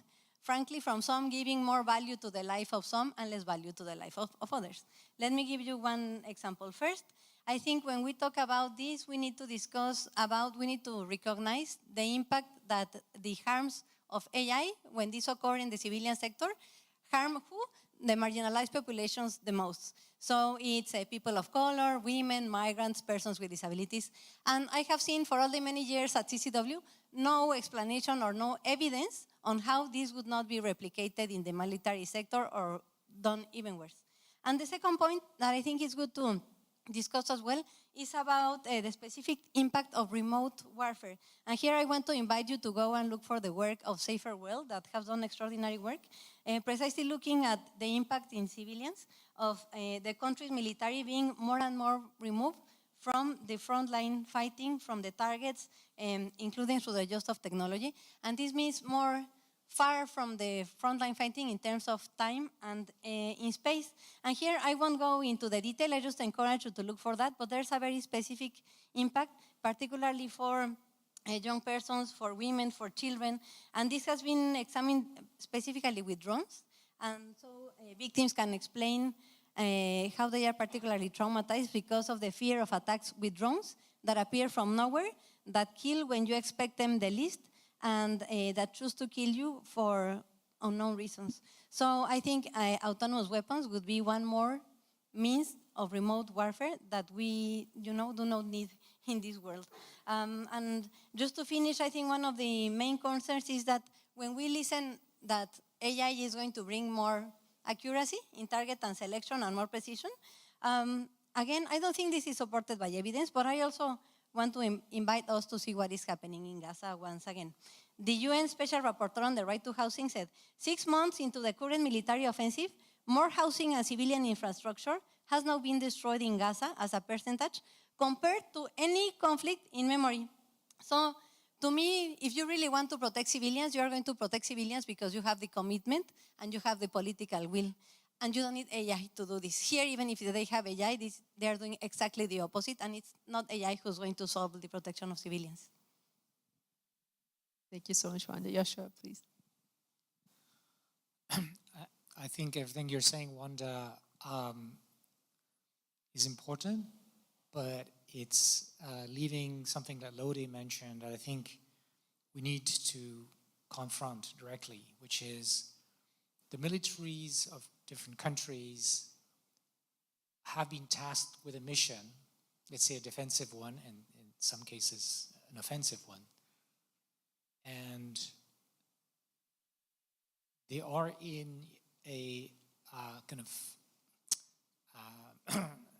frankly, from some giving more value to the life of some and less value to the life of others. Let me give you one example. First, I think when we talk about this, we need to recognize the impact that the harms of AI, when these occur in the civilian sector, harm who? The marginalized populations the most. So it's people of color, women, migrants, persons with disabilities. And I have seen for all the many years at CCW, no explanation or no evidence on how this would not be replicated in the military sector or done even worse. And the second point that I think is good to discuss as well is about the specific impact of remote warfare. And here I want to invite you to go and look for the work of Safer World that has done extraordinary work, precisely looking at the impact in civilians of the country's military being more and more removed from the frontline fighting, from the targets, including through the use of technology. And this means more far from the frontline fighting in terms of time and in space. And here I won't go into the detail, I just encourage you to look for that, but there's a very specific impact, particularly for young persons, for women, for children, and this has been examined specifically with drones, and so victims can explain how they are particularly traumatized because of the fear of attacks with drones that appear from nowhere, that kill when you expect them the least, and that choose to kill you for unknown reasons. So I think autonomous weapons would be one more means of remote warfare that we, do not need in this world. And just to finish, I think one of the main concerns is that when we listen that AI is going to bring more accuracy in target and selection and more precision, again, I don't think this is supported by evidence, but I also want to invite us to see what is happening in Gaza once again. The UN Special Rapporteur on the Right to Housing said, 6 months into the current military offensive, more housing and civilian infrastructure has now been destroyed in Gaza as a percentage compared to any conflict in memory. So to me, if you really want to protect civilians, you are going to protect civilians because you have the commitment and you have the political will. And you don't need AI to do this. Here, even if they have AI, they are doing exactly the opposite, and it's not AI who's going to solve the protection of civilians. Thank you so much, Wanda. Yoshua, please. I think everything you're saying, Wanda, is important, but it's leaving something that Lode mentioned that I think we need to confront directly, which is the militaries of different countries have been tasked with a mission, let's say a defensive one, and in some cases an offensive one. And they are in a kind of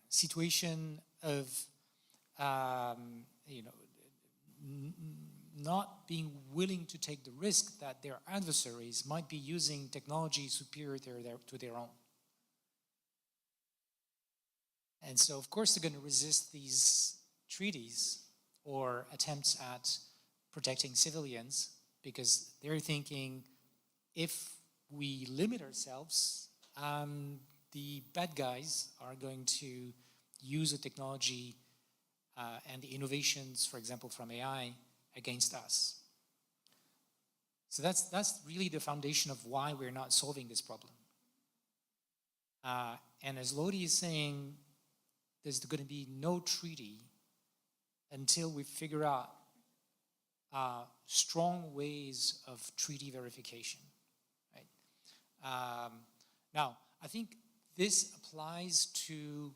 situation of, not being willing to take the risk that their adversaries might be using technology superior to their own. And so, of course, they're going to resist these treaties or attempts at protecting civilians because they're thinking if we limit ourselves, the bad guys are going to use the technology and the innovations, for example, from AI, against us. So that's really the foundation of why we're not solving this problem. And as Lode is saying, there's going to be no treaty until we figure out strong ways of treaty verification. Right? Now, I think this applies to,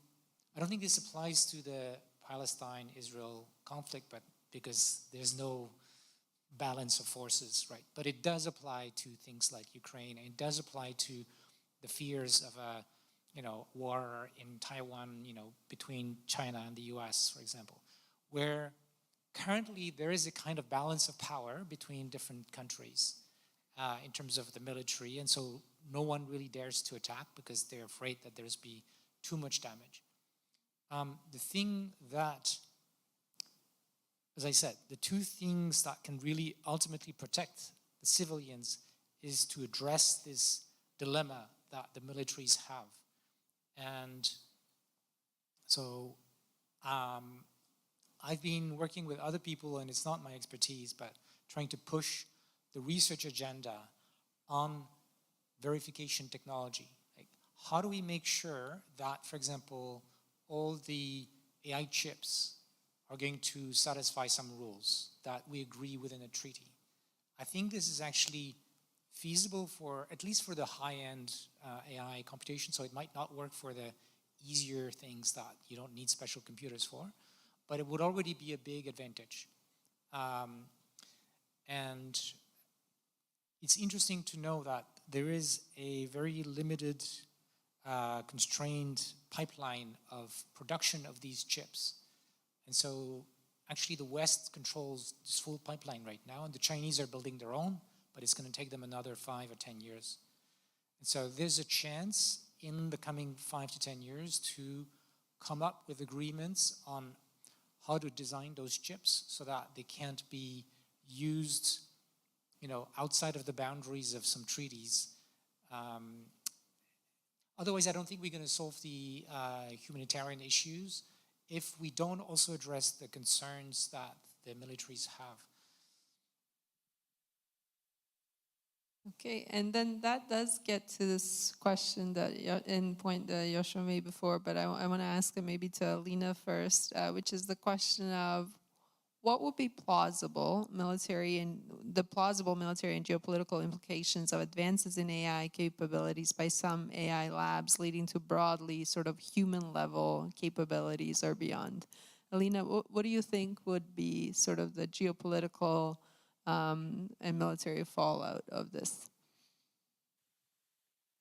I don't think this applies to the Palestine-Israel conflict, but because there's no balance of forces, right? But it does apply to things like Ukraine, and it does apply to the fears of a, war in Taiwan, between China and the US, for example, where currently there is a kind of balance of power between different countries in terms of the military, and so no one really dares to attack because they're afraid that there's be too much damage. The thing that, as I said, the two things that can really ultimately protect the civilians is to address this dilemma that the militaries have. And so I've been working with other people, and it's not my expertise, but trying to push the research agenda on verification technology. Like, how do we make sure that, for example, all the AI chips are going to satisfy some rules that we agree within a treaty? I think this is actually feasible for, at least for the high-end AI computation, so it might not work for the easier things that you don't need special computers for, but it would already be a big advantage. And it's interesting to know that there is a very limited, constrained pipeline of production of these chips. And so actually the West controls this full pipeline right now, and the Chinese are building their own, but it's going to take them another 5 or 10 years. And so there's a chance in the coming 5 to 10 years to come up with agreements on how to design those chips so that they can't be used, outside of the boundaries of some treaties. Otherwise, I don't think we're going to solve the humanitarian issues if we don't also address the concerns that the militaries have. Okay, and then that does get to this question that point that Yoshua made before, but I want to ask it maybe to Elina first, which is the question of what would be plausible military and geopolitical implications of advances in AI capabilities by some AI labs leading to broadly sort of human level capabilities or beyond. Elina, what do you think would be sort of the geopolitical and military fallout of this?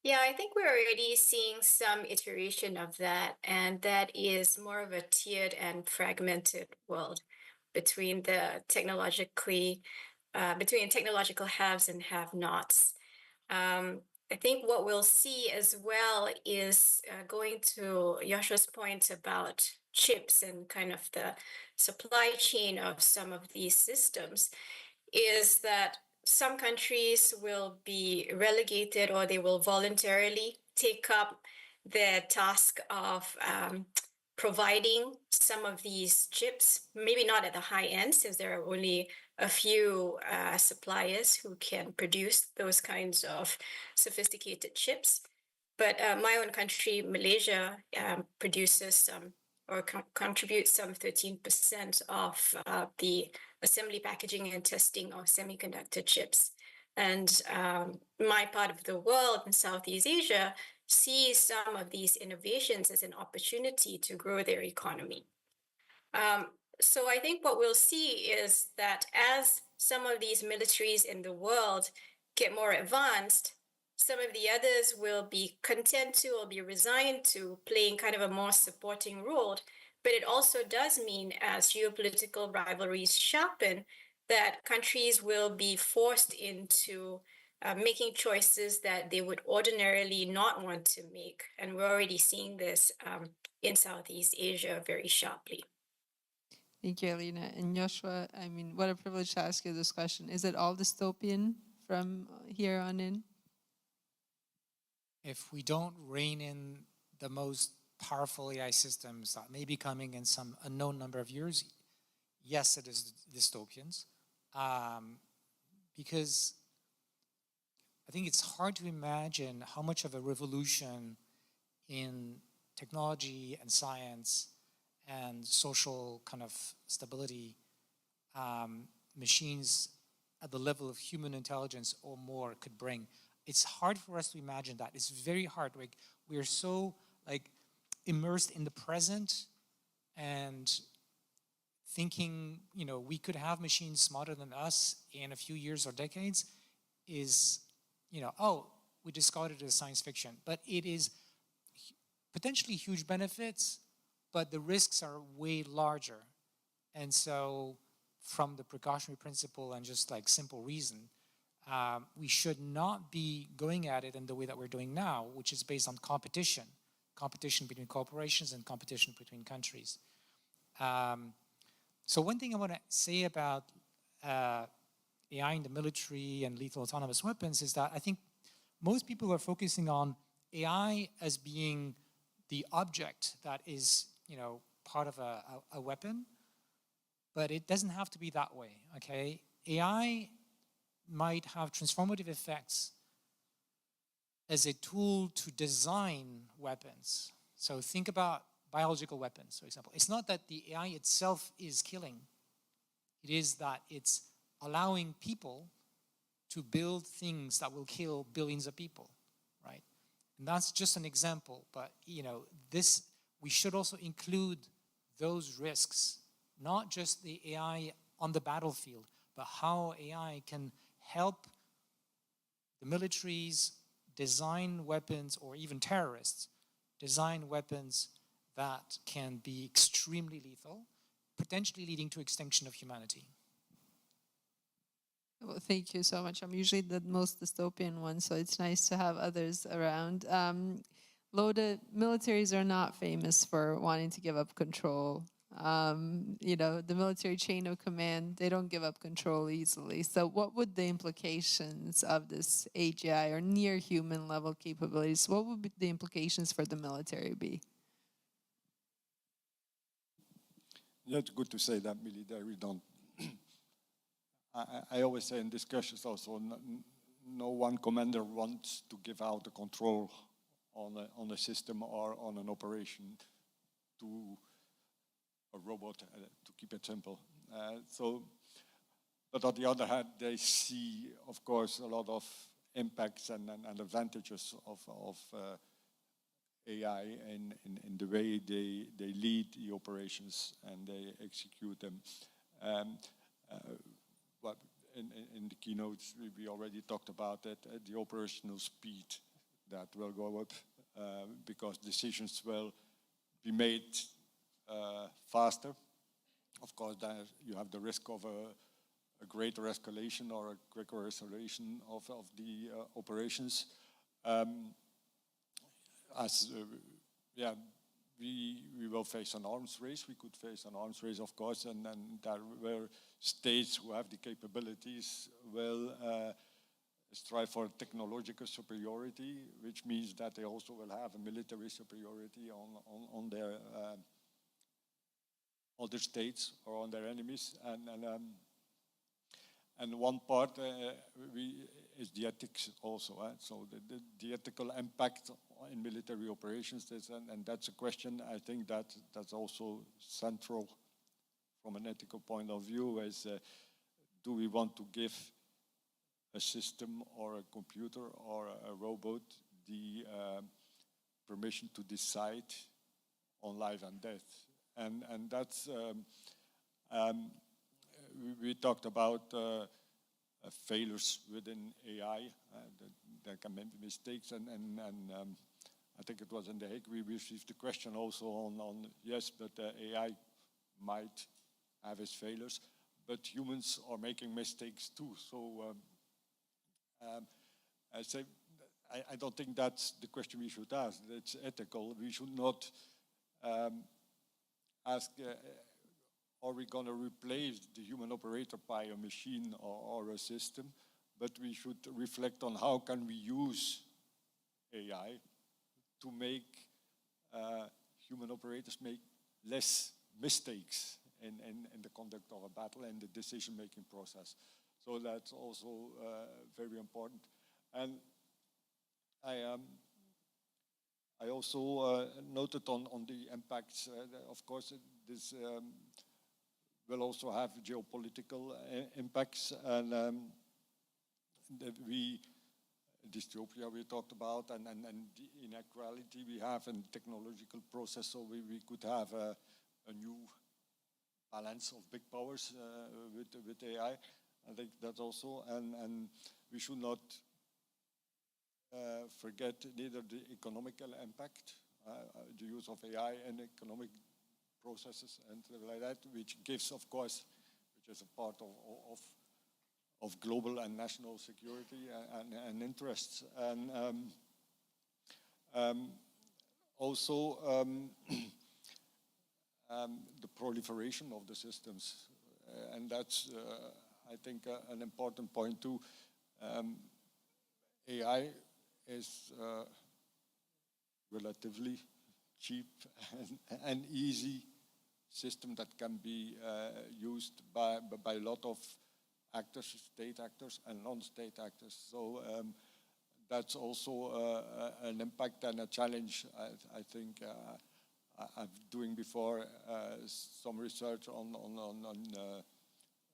Yeah, I think we're already seeing some iteration of that, and that is more of a tiered and fragmented world between the between technological haves and have-nots. I think what we'll see as well is going to Yoshua's point about chips and kind of the supply chain of some of these systems, is that some countries will be relegated or they will voluntarily take up the task of providing some of these chips, maybe not at the high end, since there are only a few suppliers who can produce those kinds of sophisticated chips. But my own country, Malaysia, produces some or contributes some 13% of the assembly, packaging, and testing of semiconductor chips. And my part of the world in Southeast Asia sees some of these innovations as an opportunity to grow their economy. So I think what we'll see is that as some of these militaries in the world get more advanced, some of the others will be content to or be resigned to playing kind of a more supporting role. But it also does mean, as geopolitical rivalries sharpen, that countries will be forced into making choices that they would ordinarily not want to make. And we're already seeing this in Southeast Asia very sharply. Thank you, Elina. And Yoshua, I mean, what a privilege to ask you this question. Is it all dystopian from here on in? If we don't rein in the most powerful AI systems that may be coming in some unknown number of years, yes, it is dystopians. Because I think it's hard to imagine how much of a revolution in technology and science and social kind of stability machines at the level of human intelligence or more could bring. It's hard for us to imagine that. It's very hard. Like, we are so immersed in the present and thinking, we could have machines smarter than us in a few years or decades is, we discard it as science fiction. But it is potentially huge benefits, but the risks are way larger. And so from the precautionary principle and just simple reason, we should not be going at it in the way that we're doing now, which is based on competition between corporations and competition between countries. So one thing I want to say about AI in the military and lethal autonomous weapons is that I think most people are focusing on AI as being the object that is, part of a weapon, but it doesn't have to be that way, okay? AI might have transformative effects as a tool to design weapons. So think about biological weapons, for example. It's not that the AI itself is killing. It is that it's allowing people to build things that will kill billions of people, right? And that's just an example, but we should also include those risks, not just the AI on the battlefield, but how AI can help the militaries design weapons, or even terrorists design weapons that can be extremely lethal, potentially leading to extinction of humanity. Well, thank you so much. I'm usually the most dystopian one, so it's nice to have others around. Lode, militaries are not famous for wanting to give up control. The military chain of command, they don't give up control easily. So what would the implications of this AGI or near human level capabilities, what would be the implications for the military be? Yeah, it's good to say that military don't. I always say in discussions also, no one commander wants to give out the control on a system or on an operation to a robot, to keep it simple. But on the other hand, they see, of course, a lot of impacts and advantages of AI in the way they lead the operations and they execute them. But in the keynotes, we already talked about that, the operational speed that will go up because decisions will be made faster. Of course, you have the risk of a greater escalation or a quicker resolution of the operations. We will face an arms race. We could face an arms race, of course, and where states who have the capabilities will strive for technological superiority, which means that they also will have a military superiority on their other states or on their enemies. And one part is the ethics also. So the ethical impact in military operations, and that's a question I think that's also central from an ethical point of view, is do we want to give a system or a computer or a robot the permission to decide on life and death? And that's, we talked about failures within AI. There can be mistakes, and I think it was in The Hague, we received the question also on yes, but AI might have its failures, but humans are making mistakes too. So I say, I don't think that's the question we should ask. It's ethical. We should not ask, are we going to replace the human operator by a machine or a system? But we should reflect on how can we use AI to make human operators make less mistakes in the conduct of a battle and the decision-making process. So that's also very important. And I also noted on the impacts, of course, this will also have geopolitical impacts, and dystopia we talked about, and the inequality we have in technological process, so we could have a new balance of big powers with AI. I think that's also, and we should not forget neither the economical impact, the use of AI in economic processes and like that, which gives, of course, which is a part of global and national security and interests. And also the proliferation of the systems. And that's, I think, an important point too. AI is relatively cheap and easy system that can be used by a lot of actors, state actors and non-state actors. So that's also an impact and a challenge. I think I'm doing before some research on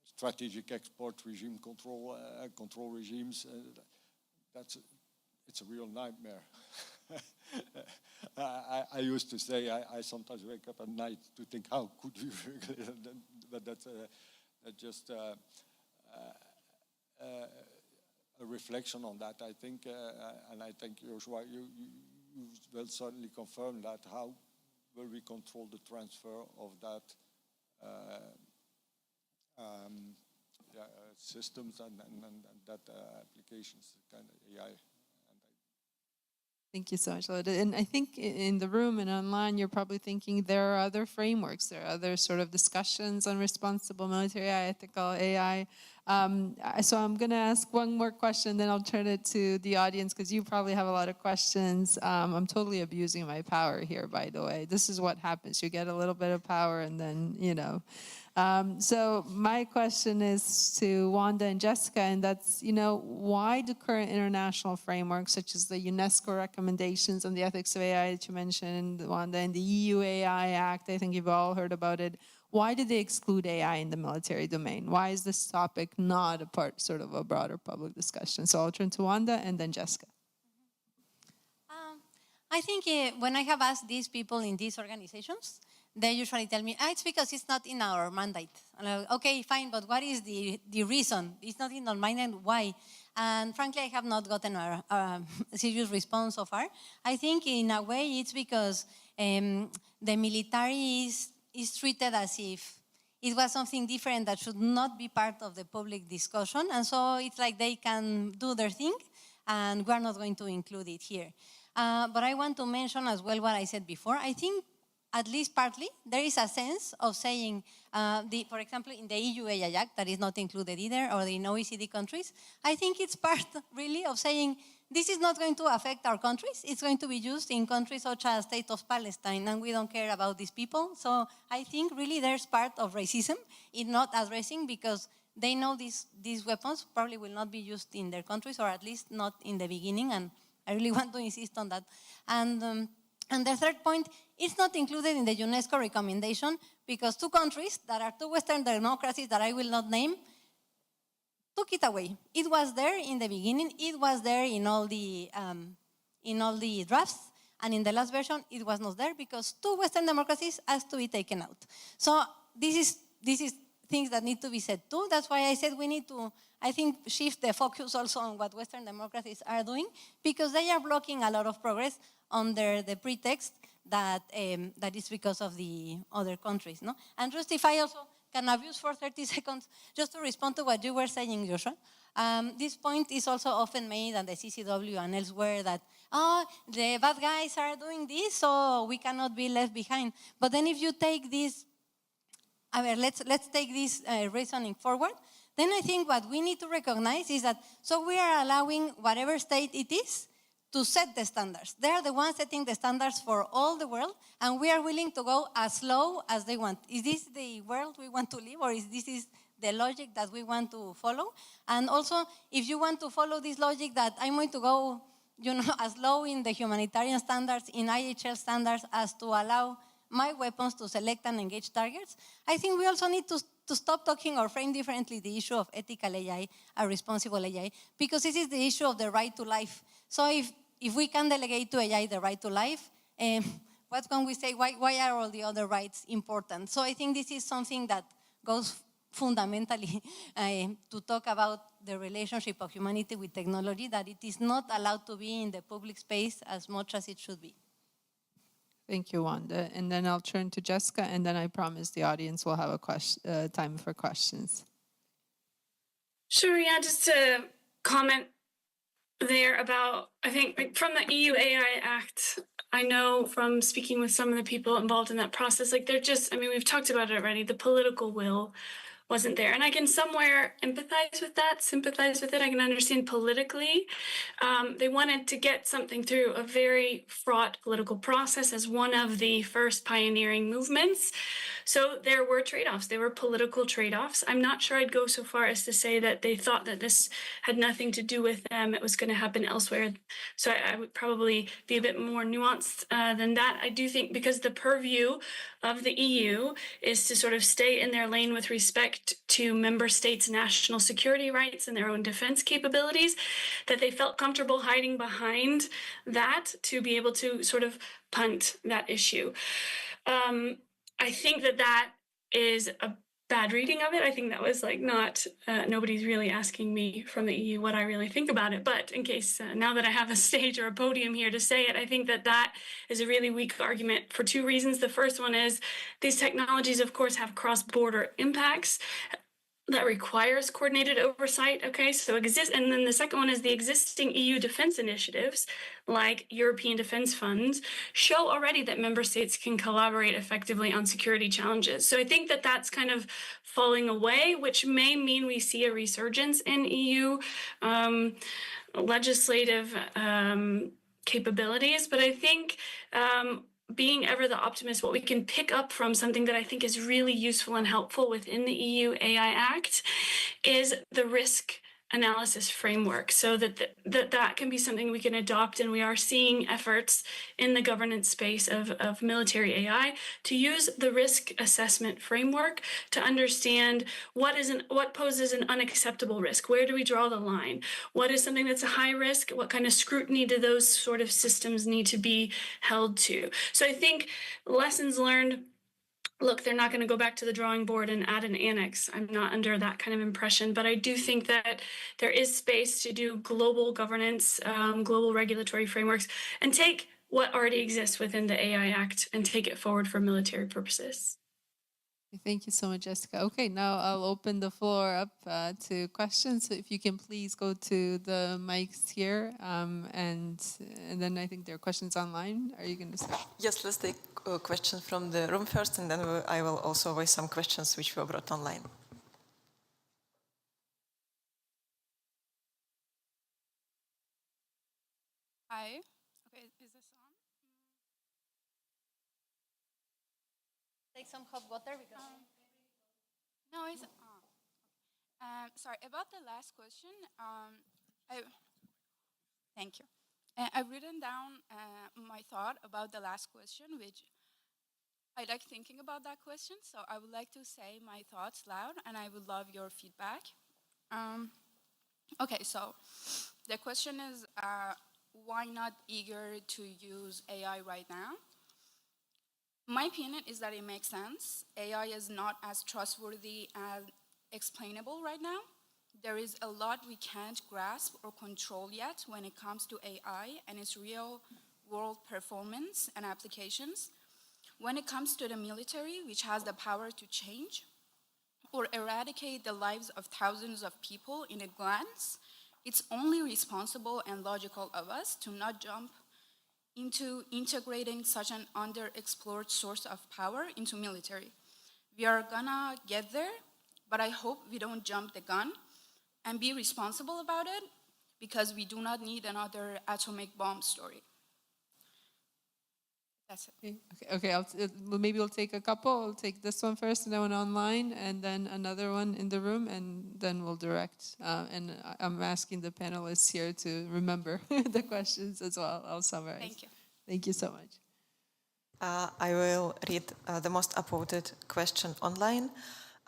strategic export regime control regimes. It's a real nightmare. I used to say I sometimes wake up at night to think how could we regulate it, but that's just a reflection on that. I think, and I think Yoshua, you will certainly confirm that. How will we control the transfer of that systems and that applications, kind of AI? Thank you so much, Lode. And I think in the room and online, you're probably thinking there are other frameworks, there are other sort of discussions on responsible military AI, ethical AI. So I'm going to ask one more question, then I'll turn it to the audience because you probably have a lot of questions. I'm totally abusing my power here, by the way. This is what happens. You get a little bit of power and then, you know. So my question is to Wanda and Jessica, and that's, why do current international frameworks such as the UNESCO recommendations on the ethics of AI that you mentioned, Wanda, and the EU AI Act, I think you've all heard about it, why did they exclude AI in the military domain? Why is this topic not a part sort of a broader public discussion? So I'll turn to Wanda and then Jessica. I think when I have asked these people in these organizations, they usually tell me, it's because it's not in our mandate. And I'm like, okay, fine, but what is the reason? It's not in our mandate, why? And frankly, I have not gotten a serious response so far. I think in a way it's because the military is treated as if it was something different that should not be part of the public discussion. And so it's like they can do their thing and we're not going to include it here. But I want to mention as well what I said before. I think at least partly, there is a sense of saying, for example, in the EU AI Act, that is not included either, or in OECD countries, I think it's part really of saying, this is not going to affect our countries. It's going to be used in countries such as State of Palestine, and we don't care about these people. So I think really there's part of racism in not addressing, because they know these weapons probably will not be used in their countries, or at least not in the beginning, and I really want to insist on that. And the third point, it's not included in the UNESCO recommendation because two countries that are two Western democracies that I will not name took it away. It was there in the beginning. It was there in all the drafts. And in the last version, it was not there because two Western democracies asked to be taken out. So this is things that need to be said too. That's why I said we need to, I think, shift the focus also on what Western democracies are doing, because they are blocking a lot of progress under the pretext that that is because of the other countries, no? And just if I also can abuse for 30 seconds, just to respond to what you were saying, Joshua. This point is also often made on the CCW and elsewhere that, the bad guys are doing this, so we cannot be left behind. But then if you take this, let's take this reasoning forward, then I think what we need to recognize is that, so we are allowing whatever state it is to set the standards. They are the ones setting the standards for all the world, and we are willing to go as low as they want. Is this the world we want to live, or is this the logic that we want to follow? And also, if you want to follow this logic that I'm going to go, as low in the humanitarian standards, in IHL standards, as to allow my weapons to select and engage targets, I think we also need to stop talking or frame differently the issue of ethical AI or responsible AI, because this is the issue of the right to life. So if we can delegate to AI the right to life, what can we say? Why are all the other rights important? So I think this is something that goes fundamentally to talk about the relationship of humanity with technology, that it is not allowed to be in the public space as much as it should be. Thank you, Wanda. And then I'll turn to Jessica, and then I promise the audience will have a time for questions. Sure, yeah, just to comment there about, I think from the EU AI Act, I know from speaking with some of the people involved in that process, like they're just, we've talked about it already, the political will wasn't there. And I can somewhere empathize with that, sympathize with it. I can understand politically. They wanted to get something through a very fraught political process as one of the first pioneering movements. So there were trade-offs. There were political trade-offs. I'm not sure I'd go so far as to say that they thought that this had nothing to do with them. It was going to happen elsewhere. So I would probably be a bit more nuanced than that. I do think because the purview of the EU is to sort of stay in their lane with respect to member states' national security rights and their own defense capabilities, that they felt comfortable hiding behind that to be able to sort of punt that issue. I think that is a bad reading of it. I think that was like not, nobody's really asking me from the EU what I really think about it. But in case, now that I have a stage or a podium here to say it, I think that is a really weak argument for two reasons. The first one is these technologies, of course, have cross-border impacts that requires coordinated oversight, okay, so exist. And then the second one is the existing EU defense initiatives, like European defense funds, show already that member states can collaborate effectively on security challenges. So I think that's kind of falling away, which may mean we see a resurgence in EU legislative capabilities. But I think being ever the optimist, what we can pick up from something that I think is really useful and helpful within the EU AI Act is the risk analysis framework, so that can be something we can adopt. And we are seeing efforts in the governance space of military AI to use the risk assessment framework to understand what poses an unacceptable risk. Where do we draw the line? What is something that's a high risk? What kind of scrutiny do those sort of systems need to be held to? So I think lessons learned. Look, they're not going to go back to the drawing board and add an annex. I'm not under that kind of impression, but I do think that there is space to do global governance, global regulatory frameworks, and take what already exists within the AI Act and take it forward for military purposes. Thank you so much, Jessica. Okay, now I'll open the floor up to questions. So if you can please go to the mics here, and then I think there are questions online. Are you going to start? Yes, let's take a question from the room first, and then I will also voice some questions which were brought online. Hi. Okay, is this on? Take some hot water because No, it's on. Sorry, about the last question. Thank you. I've written down my thought about the last question, which I like thinking about that question. So I would like to say my thoughts loud, and I would love your feedback. Okay, so the question is, why not eager to use AI right now? My opinion is that it makes sense. AI is not as trustworthy and explainable right now. There is a lot we can't grasp or control yet when it comes to AI and its real-world performance and applications. When it comes to the military, which has the power to change or eradicate the lives of thousands of people in a glance, it's only responsible and logical of us to not jump into integrating such an underexplored source of power into military. We are gonna get there, but I hope we don't jump the gun and be responsible about it, because we do not need another atomic bomb story. That's it. Okay. Maybe we'll take a couple. I'll take this one first, and then one online, and then another one in the room, and then we'll direct. And I'm asking the panelists here to remember the questions as well. I'll summarize. Thank you. Thank you so much. I will read the most upvoted question online.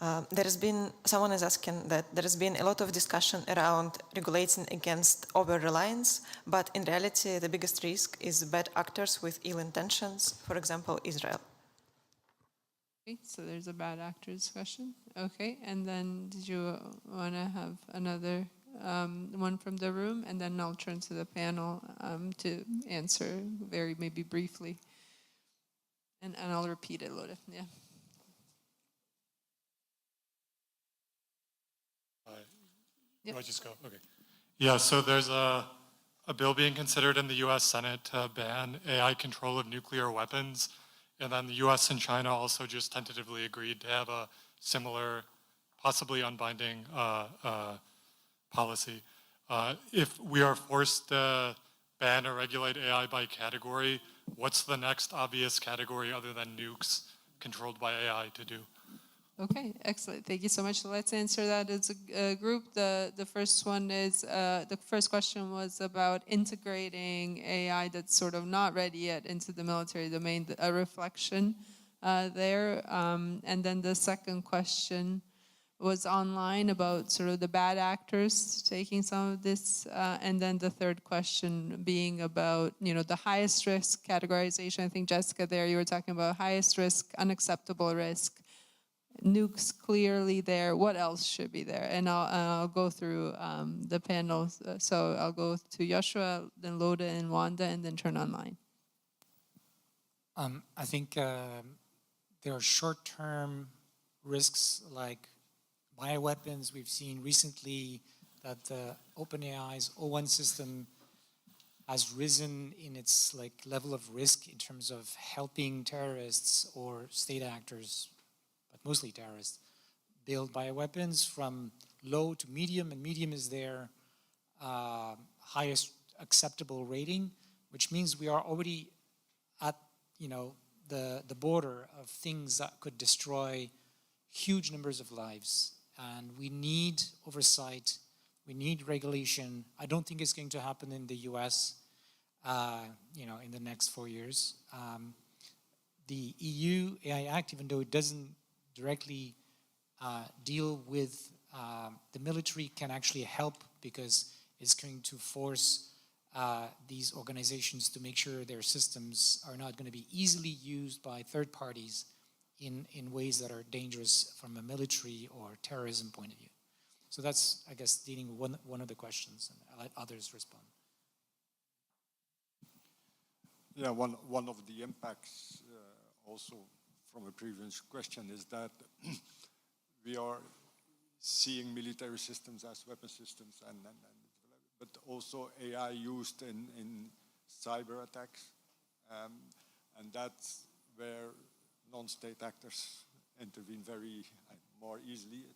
Someone is asking that there has been a lot of discussion around regulating against over-reliance, but in reality, the biggest risk is bad actors with ill intentions, for example, Israel. Okay, so there's a bad actors question. Okay, and then did you want to have another one from the room? And then I'll turn to the panel to answer very maybe briefly. And I'll repeat it, Lode. Yeah. Do I just go? Okay. Yeah, so there's a bill being considered in the U.S. Senate to ban AI control of nuclear weapons. And then the U.S. and China also just tentatively agreed to have a similar, possibly unbinding policy. If we are forced to ban or regulate AI by category, what's the next obvious category other than nukes controlled by AI to do? Okay, excellent. Thank you so much. So let's answer that as a group. The first one is, the first question was about integrating AI that's sort of not ready yet into the military domain, a reflection there. And then the second question was online about sort of the bad actors taking some of this. And then the third question being about, the highest risk categorization. I think, Jessica, there you were talking about highest risk, unacceptable risk. Nukes clearly there. What else should be there? And I'll go through the panel. So I'll go to Yoshua, then Lode and Wanda, and then turn online. I think there are short-term risks like bioweapons. We've seen recently that the OpenAI's O1 system has risen in its level of risk in terms of helping terrorists or state actors, but mostly terrorists, build bioweapons from low to medium, and medium is their highest acceptable rating, which means we are already at the border of things that could destroy huge numbers of lives. And we need oversight, we need regulation. I don't think it's going to happen in the US, in the next 4 years. The EU AI Act, even though it doesn't directly deal with the military, can actually help because it's going to force these organizations to make sure their systems are not going to be easily used by third parties in ways that are dangerous from a military or terrorism point of view. So that's, I guess, dealing with one of the questions, and I'll let others respond. Yeah, one of the impacts also from a previous question is that we are seeing military systems as weapon systems, but also AI used in cyber attacks, and that's where non-state actors intervene more easily.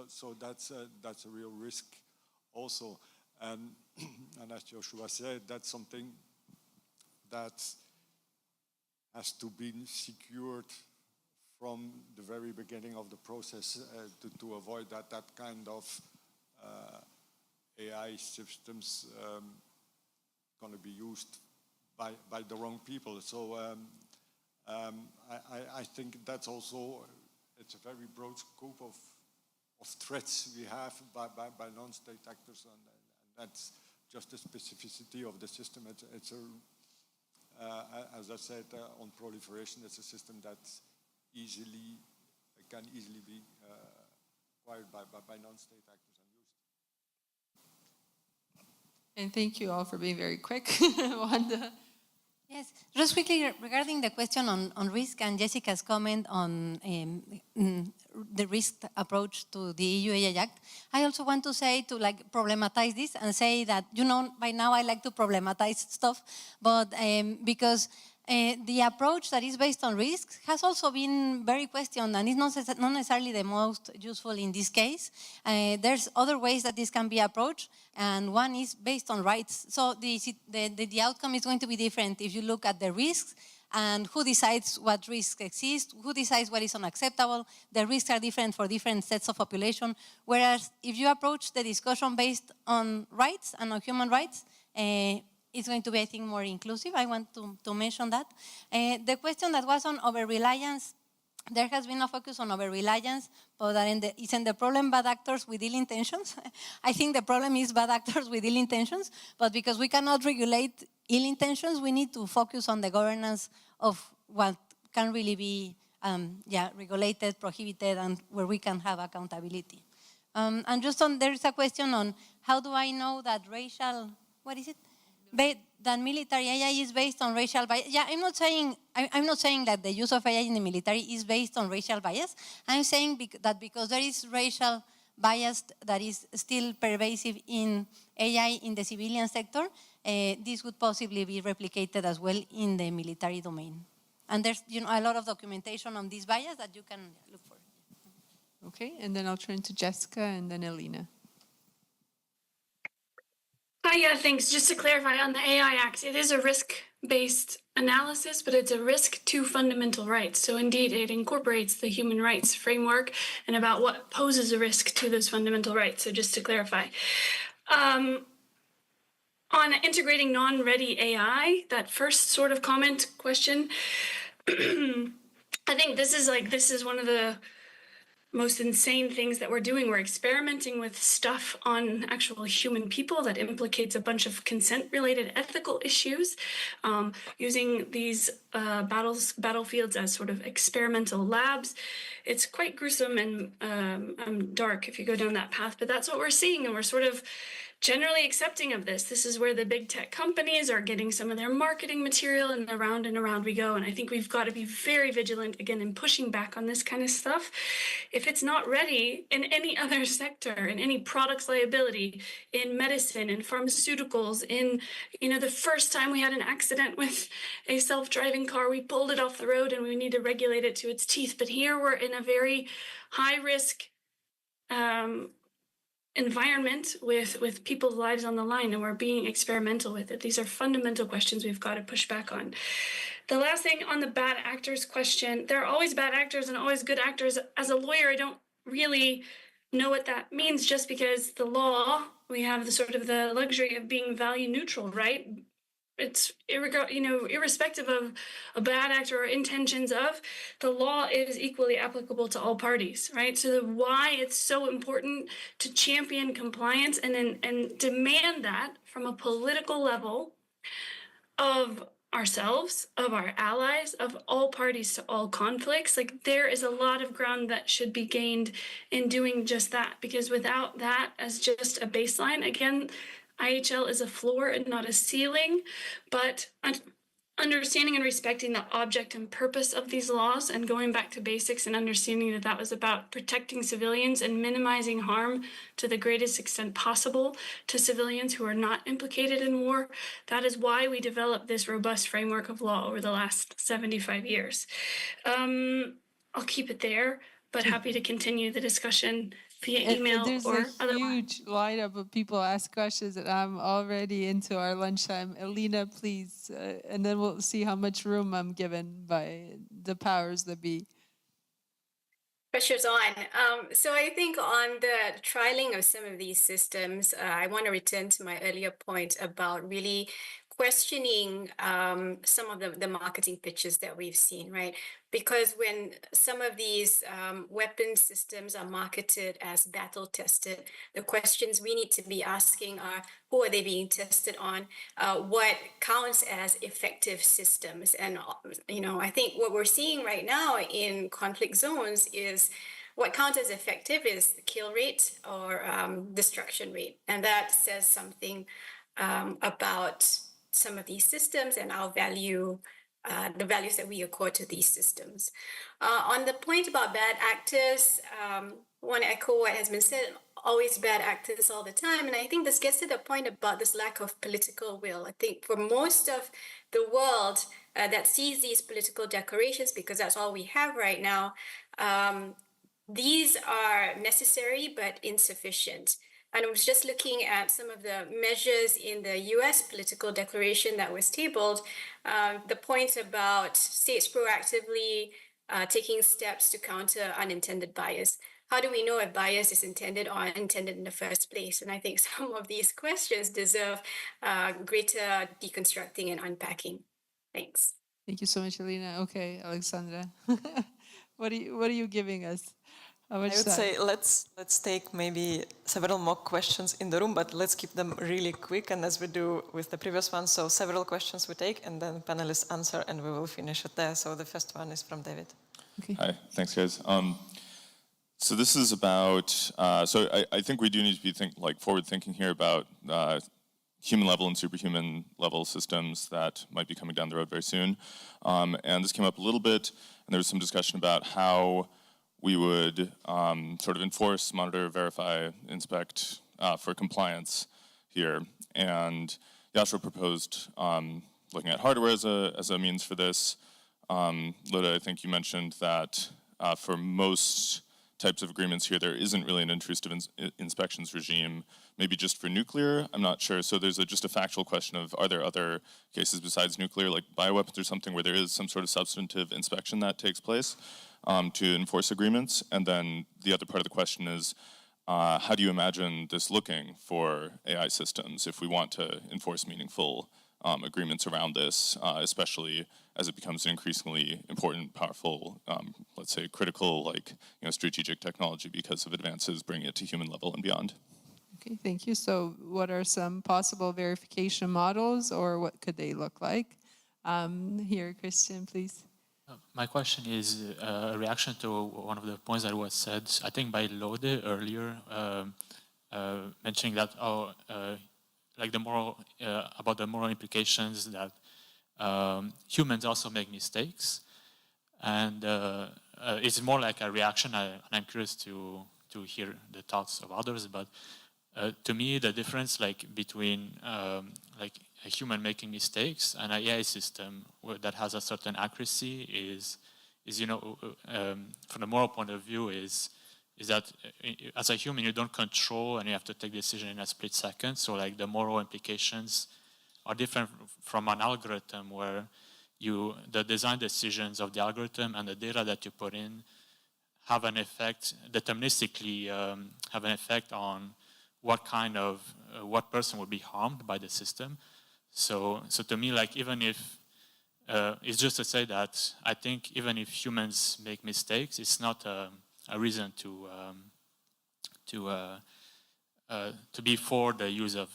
So that's a real risk also, and as Yoshua said, that's something that has to be secured from the very beginning of the process to avoid that kind of AI systems going to be used by the wrong people. So I think that's also, it's a very broad scope of threats we have by non-state actors, and that's just the specificity of the system. It's as I said, on proliferation, it's a system that can easily be acquired by non-state actors and used. And thank you all for being very quick. Wanda? Yes, just quickly regarding the question on risk and Jessica's comment on the risk approach to the EU AI Act, I also want to say to problematize this and say that, by now I like to problematize stuff, but because the approach that is based on risks has also been very questioned and is not necessarily the most useful in this case. There's other ways that this can be approached, and one is based on rights. So the outcome is going to be different if you look at the risks and who decides what risks exist, who decides what is unacceptable. The risks are different for different sets of population, whereas if you approach the discussion based on rights and on human rights, it's going to be, I think, more inclusive. I want to mention that. The question that was on over-reliance, there has been a focus on over-reliance, but isn't the problem bad actors with ill intentions? I think the problem is bad actors with ill intentions, but because we cannot regulate ill intentions, we need to focus on the governance of what can really be regulated, prohibited, and where we can have accountability. And just there is a question on how do I know that that military AI is based on racial bias. Yeah, I'm not saying that the use of AI in the military is based on racial bias. I'm saying that because there is racial bias that is still pervasive in AI in the civilian sector, this would possibly be replicated as well in the military domain. And there's a lot of documentation on this bias that you can look for. Okay, and then I'll turn to Jessica and then Elina. Hi, yeah, thanks. Just to clarify on the AI Act, it is a risk-based analysis, but it's a risk to fundamental rights. So indeed, it incorporates the human rights framework and about what poses a risk to those fundamental rights. So just to clarify. On integrating non-ready AI, that first sort of comment question, I think this is one of the most insane things that we're doing. We're experimenting with stuff on actual human people that implicates a bunch of consent-related ethical issues, using these battlefields as sort of experimental labs. It's quite gruesome and dark if you go down that path, but that's what we're seeing, and we're sort of generally accepting of this. This is where the big tech companies are getting some of their marketing material, and around we go. And I think we've got to be very vigilant, again, in pushing back on this kind of stuff. If it's not ready in any other sector, in any products liability, in medicine, in pharmaceuticals, in, the first time we had an accident with a self-driving car, we pulled it off the road and we need to regulate it to its teeth. But here we're in a very high-risk environment with people's lives on the line, and we're being experimental with it. These are fundamental questions we've got to push back on. The last thing on the bad actors question, there are always bad actors and always good actors. As a lawyer, I don't really know what that means, just because the law, we have the sort of the luxury of being value neutral, right? It's irrespective of a bad actor or intentions of, the law is equally applicable to all parties, right? So why it's so important to champion compliance and demand that from a political level of ourselves, of our allies, of all parties to all conflicts. Like, there is a lot of ground that should be gained in doing just that, because without that as just a baseline, again, IHL is a floor and not a ceiling, but understanding and respecting the object and purpose of these laws and going back to basics and understanding that that was about protecting civilians and minimizing harm to the greatest extent possible to civilians who are not implicated in war. That is why we developed this robust framework of law over the last 75 years. I'll keep it there, but happy to continue the discussion via email There's or a otherwise. huge lineup of people ask questions, and I'm already into our lunchtime. Elina, please, and then we'll see how much room I'm given by the powers that be. Pressure's on. So I think on the trialing of some of these systems, I want to return to my earlier point about really questioning some of the marketing pitches that we've seen, right? Because when some of these weapon systems are marketed as battle tested, the questions we need to be asking are, who are they being tested on? What counts as effective systems? And, I think what we're seeing right now in conflict zones is what counts as effective is the kill rate or destruction rate. And that says something about some of these systems and our value, the values that we accord to these systems. On the point about bad actors, I want to echo what has been said, always bad actors all the time. And I think this gets to the point about this lack of political will. I think for most of the world that sees these political declarations, because that's all we have right now, these are necessary but insufficient. And I was just looking at some of the measures in the US political declaration that was tabled, the point about states proactively taking steps to counter unintended bias. How do we know if bias is intended or unintended in the first place? And I think some of these questions deserve greater deconstructing and unpacking. Thanks. Thank you so much, Elina. Okay, Alexandra, what are you giving us? I would say let's take maybe several more questions in the room, but let's keep them really quick, and as we do with the previous one, so several questions we take and then panelists answer and we will finish it there. So the first one is from David. Okay. Hi, thanks guys. So this is about, so I think we do need to be forward thinking here about human level and superhuman level systems that might be coming down the road very soon. And this came up a little bit, and there was some discussion about how we would sort of enforce, monitor, verify, inspect for compliance here. And Yoshua proposed looking at hardware as a means for this. Lode, I think you mentioned that for most types of agreements here, there isn't really an intrusive inspections regime, maybe just for nuclear, I'm not sure. So there's just a factual question of, are there other cases besides nuclear, like bioweapons or something, where there is some sort of substantive inspection that takes place to enforce agreements? And then the other part of the question is, how do you imagine this looking for AI systems if we want to enforce meaningful agreements around this, especially as it becomes an increasingly important, powerful, let's say critical, strategic technology because of advances bringing it to human level and beyond? Okay, thank you. So what are some possible verification models, or what could they look like? Here, Christian, please. My question is a reaction to one of the points that was said, I think by Lode earlier, mentioning that like the moral about the moral implications that humans also make mistakes, and it's more like a reaction. I'm curious to hear the thoughts of others, but to me the difference between a human making mistakes and an AI system that has a certain accuracy is from the moral point of view is that as a human you don't control and you have to take decision in a split second. So the moral implications are different from an algorithm where the design decisions of the algorithm and the data that you put in have an effect, deterministically have an effect on what kind of, what person would be harmed by the system. So to me, like, even if, it's just to say that I think even if humans make mistakes, it's not a reason to be for the use of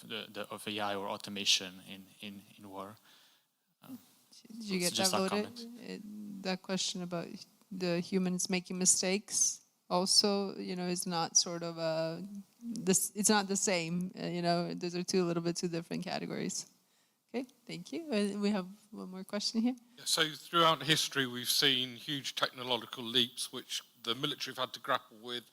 AI or automation in war. Did you get just that a voted? comment. That question about the humans making mistakes also, is not sort of this. It's not the same. Those are two different categories. Okay, thank you. We have one more question here. So throughout history, we've seen huge technological leaps which the military have had to grapple with,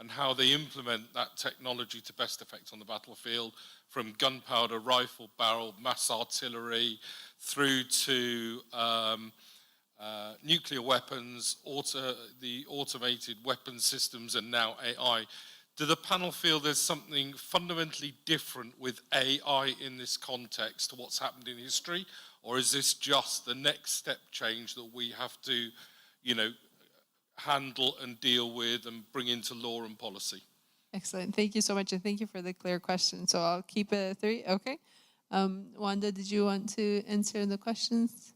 and how they implement that technology to best effect on the battlefield, from gunpowder, rifle barrel, mass artillery, through to nuclear weapons, the automated weapon systems, and now AI. Do the panel feel there's something fundamentally different with AI in this context to what's happened in history? Or is this just the next step change that we have to, handle and deal with and bring into law and policy? Excellent. Thank you so much, and thank you for the clear question. So I'll keep it at 3. Okay. Wanda, did you want to answer the questions?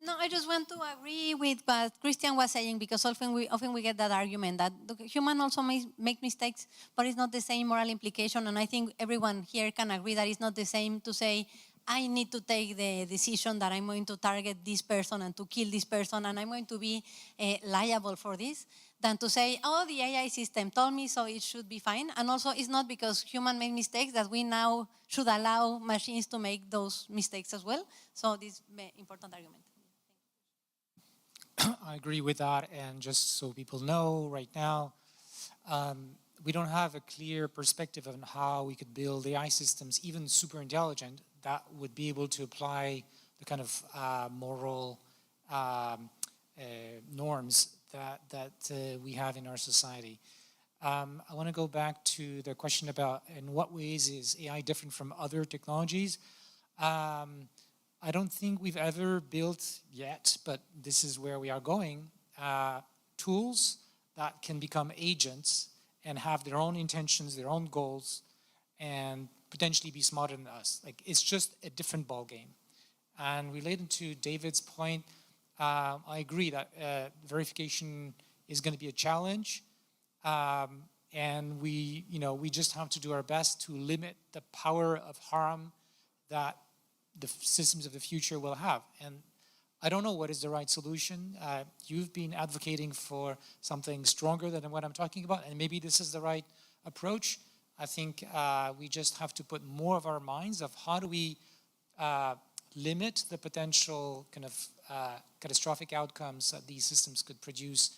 No, I just want to agree with what Christian was saying, because often we get that argument that the human also may make mistakes, but it's not the same moral implication. And I think everyone here can agree that it's not the same to say, I need to take the decision that I'm going to target this person and to kill this person, and I'm going to be liable for this, than to say, oh, the AI system told me, so it should be fine. And also, it's not because humans make mistakes that we now should allow machines to make those mistakes as well. So this is an important argument. I agree with that, and just so people know, right now, we don't have a clear perspective on how we could build AI systems, even super intelligent, that would be able to apply the kind of moral norms that we have in our society. I want to go back to the question about in what ways is AI different from other technologies. I don't think we've ever built yet, but this is where we are going, tools that can become agents and have their own intentions, their own goals, and potentially be smarter than us. Like, it's just a different ballgame. And related to David's point, I agree that verification is going to be a challenge, and we just have to do our best to limit the power of harm that the systems of the future will have. And I don't know what is the right solution. You've been advocating for something stronger than what I'm talking about, and maybe this is the right approach. I think we just have to put more of our minds of how do we limit the potential kind of catastrophic outcomes that these systems could produce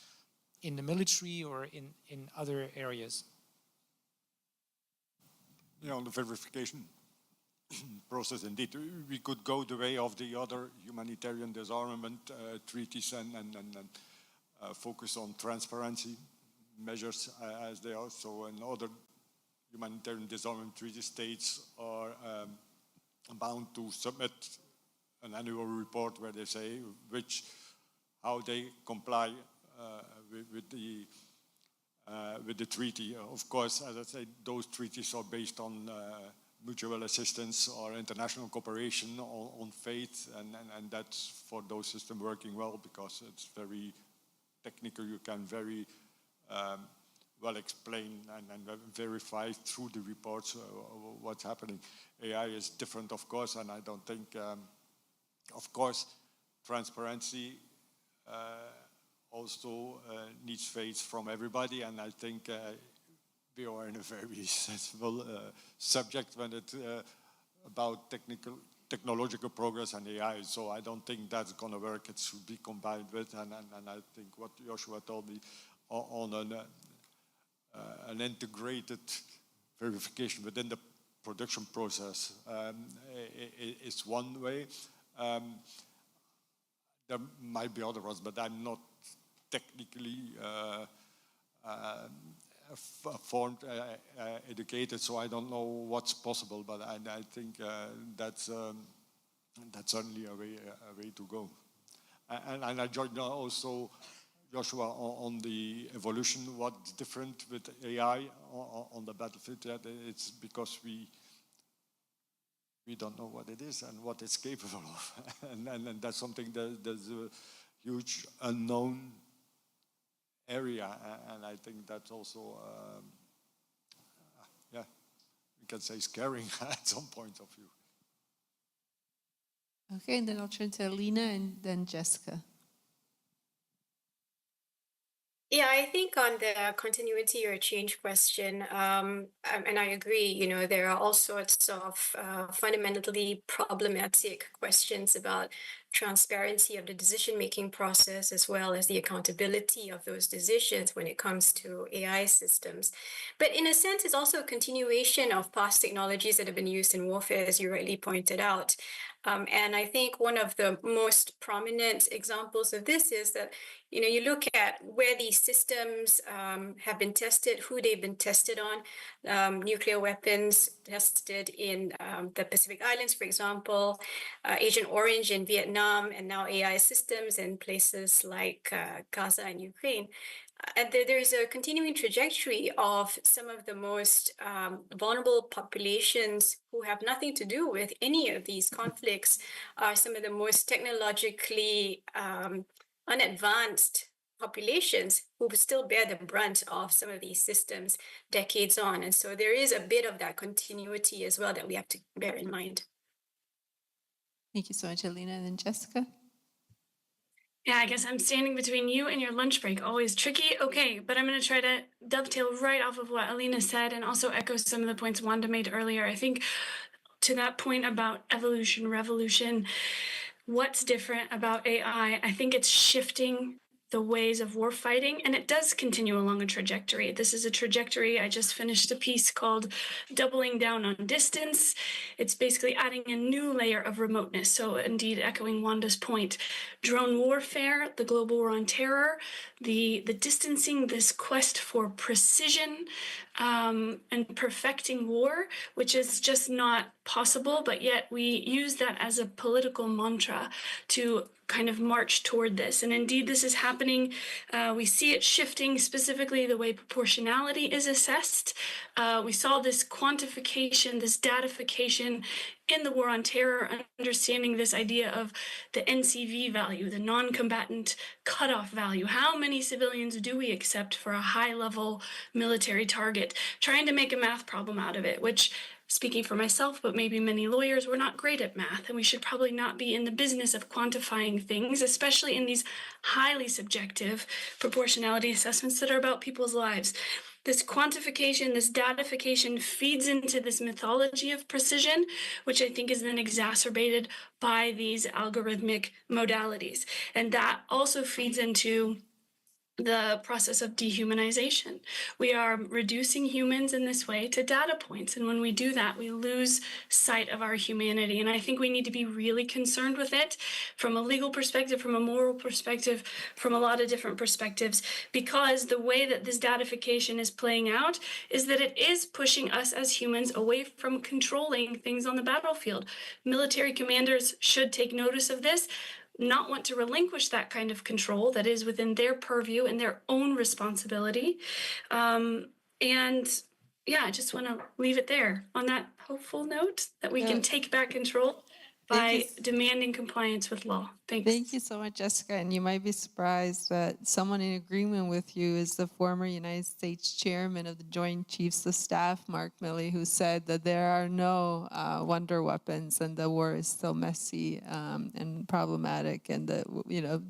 in the military or in other areas. Yeah, on the verification process, indeed, we could go the way of the other humanitarian disarmament treaties and focus on transparency measures as they are. So in other humanitarian disarmament treaty states are bound to submit an annual report where they say how they comply with the treaty. Of course, as I said, those treaties are based on mutual assistance or international cooperation on faith, and that's for those systems working well because it's very technical. You can very well explain and verify through the reports what's happening. AI is different, of course, and I don't think, of course, transparency also needs faith from everybody, and I think we are in a very sensible subject when it's about technological progress and AI. So I don't think that's going to work. It should be combined with, and I think what Yoshua told me on an integrated verification within the production process is one way. There might be other ones, but I'm not technically formed, educated, so I don't know what's possible, but I think that's that's certainly a way to go. And I joined also Yoshua on the evolution, what's different with AI on the battlefield. It's because we don't know what it is and what it's capable of. and that's something there's a huge unknown area. And I think that's also, we can say scaring at some point of view. Okay, and then I'll turn to Elina and then Jessica. Yeah, I think on the continuity or change question, and I agree, there are all sorts of fundamentally problematic questions about transparency of the decision-making process, as well as the accountability of those decisions when it comes to AI systems. But in a sense, it's also a continuation of past technologies that have been used in warfare, as you rightly pointed out. And I think one of the most prominent examples of this is that, you look at where these systems have been tested, who they've been tested on, nuclear weapons tested in the Pacific Islands, for example, Agent Orange in Vietnam, and now AI systems in places like Gaza and Ukraine. And there's a continuing trajectory of some of the most vulnerable populations who have nothing to do with any of these conflicts, are some of the most technologically unadvanced populations who still bear the brunt of some of these systems decades on. And so there is a bit of that continuity as well that we have to bear in mind. Thank you so much, Elina. And then Jessica. Yeah, I guess I'm standing between you and your lunch break. Always tricky. Okay, but I'm going to try to dovetail right off of what Elina said and also echo some of the points Wanda made earlier. I think to that point about evolution, revolution, what's different about AI? I think it's shifting the ways of war fighting, and it does continue along a trajectory. This is a trajectory. I just finished a piece called Doubling Down on Distance. It's basically adding a new layer of remoteness. So indeed, echoing Wanda's point, drone warfare, the global war on terror, the distancing, this quest for precision and perfecting war, which is just not possible, but yet we use that as a political mantra to kind of march toward this. And indeed, this is happening. We see it shifting, specifically the way proportionality is assessed. We saw this quantification, this datification in the war on terror, understanding this idea of the NCV value, the non-combatant cutoff value. How many civilians do we accept for a high-level military target? Trying to make a math problem out of it, which, speaking for myself, but maybe many lawyers, we're not great at math, and we should probably not be in the business of quantifying things, especially in these highly subjective proportionality assessments that are about people's lives. This quantification, this datification feeds into this mythology of precision, which I think is then exacerbated by these algorithmic modalities. And that also feeds into the process of dehumanization. We are reducing humans in this way to data points. And when we do that, we lose sight of our humanity. And I think we need to be really concerned with it from a legal perspective, from a moral perspective, from a lot of different perspectives, because the way that this datification is playing out is that it is pushing us as humans away from controlling things on the battlefield. Military commanders should take notice of this, not want to relinquish that kind of control that is within their purview and their own responsibility. And yeah, I just want to leave it there on that hopeful note that we can take back control by demanding compliance with law. Thanks. Thank you so much, Jessica. And you might be surprised that someone in agreement with you is the former United States Chairman of the Joint Chiefs of Staff, Mark Milley, who said that there are no wonder weapons and the war is still messy and problematic. And that,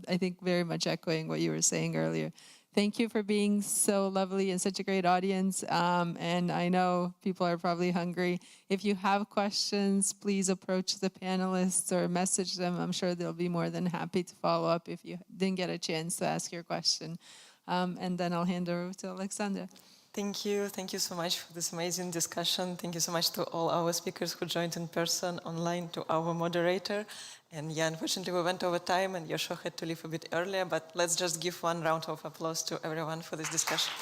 I think very much echoing what you were saying earlier. Thank you for being so lovely and such a great audience. And I know people are probably hungry. If you have questions, please approach the panelists or message them. I'm sure they'll be more than happy to follow up if you didn't get a chance to ask your question. And then I'll hand over to Alexandra. Thank you. Thank you so much for this amazing discussion. Thank you so much to all our speakers who joined in person, online, to our moderator. And yeah, unfortunately we went over time and Yoshua had to leave a bit earlier, but let's just give one round of applause to everyone for this discussion.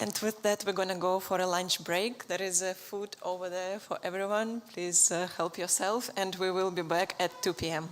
And with that, we're going to go for a lunch break. There is food over there for everyone. Please help yourself, and we will be back at 2 p.m.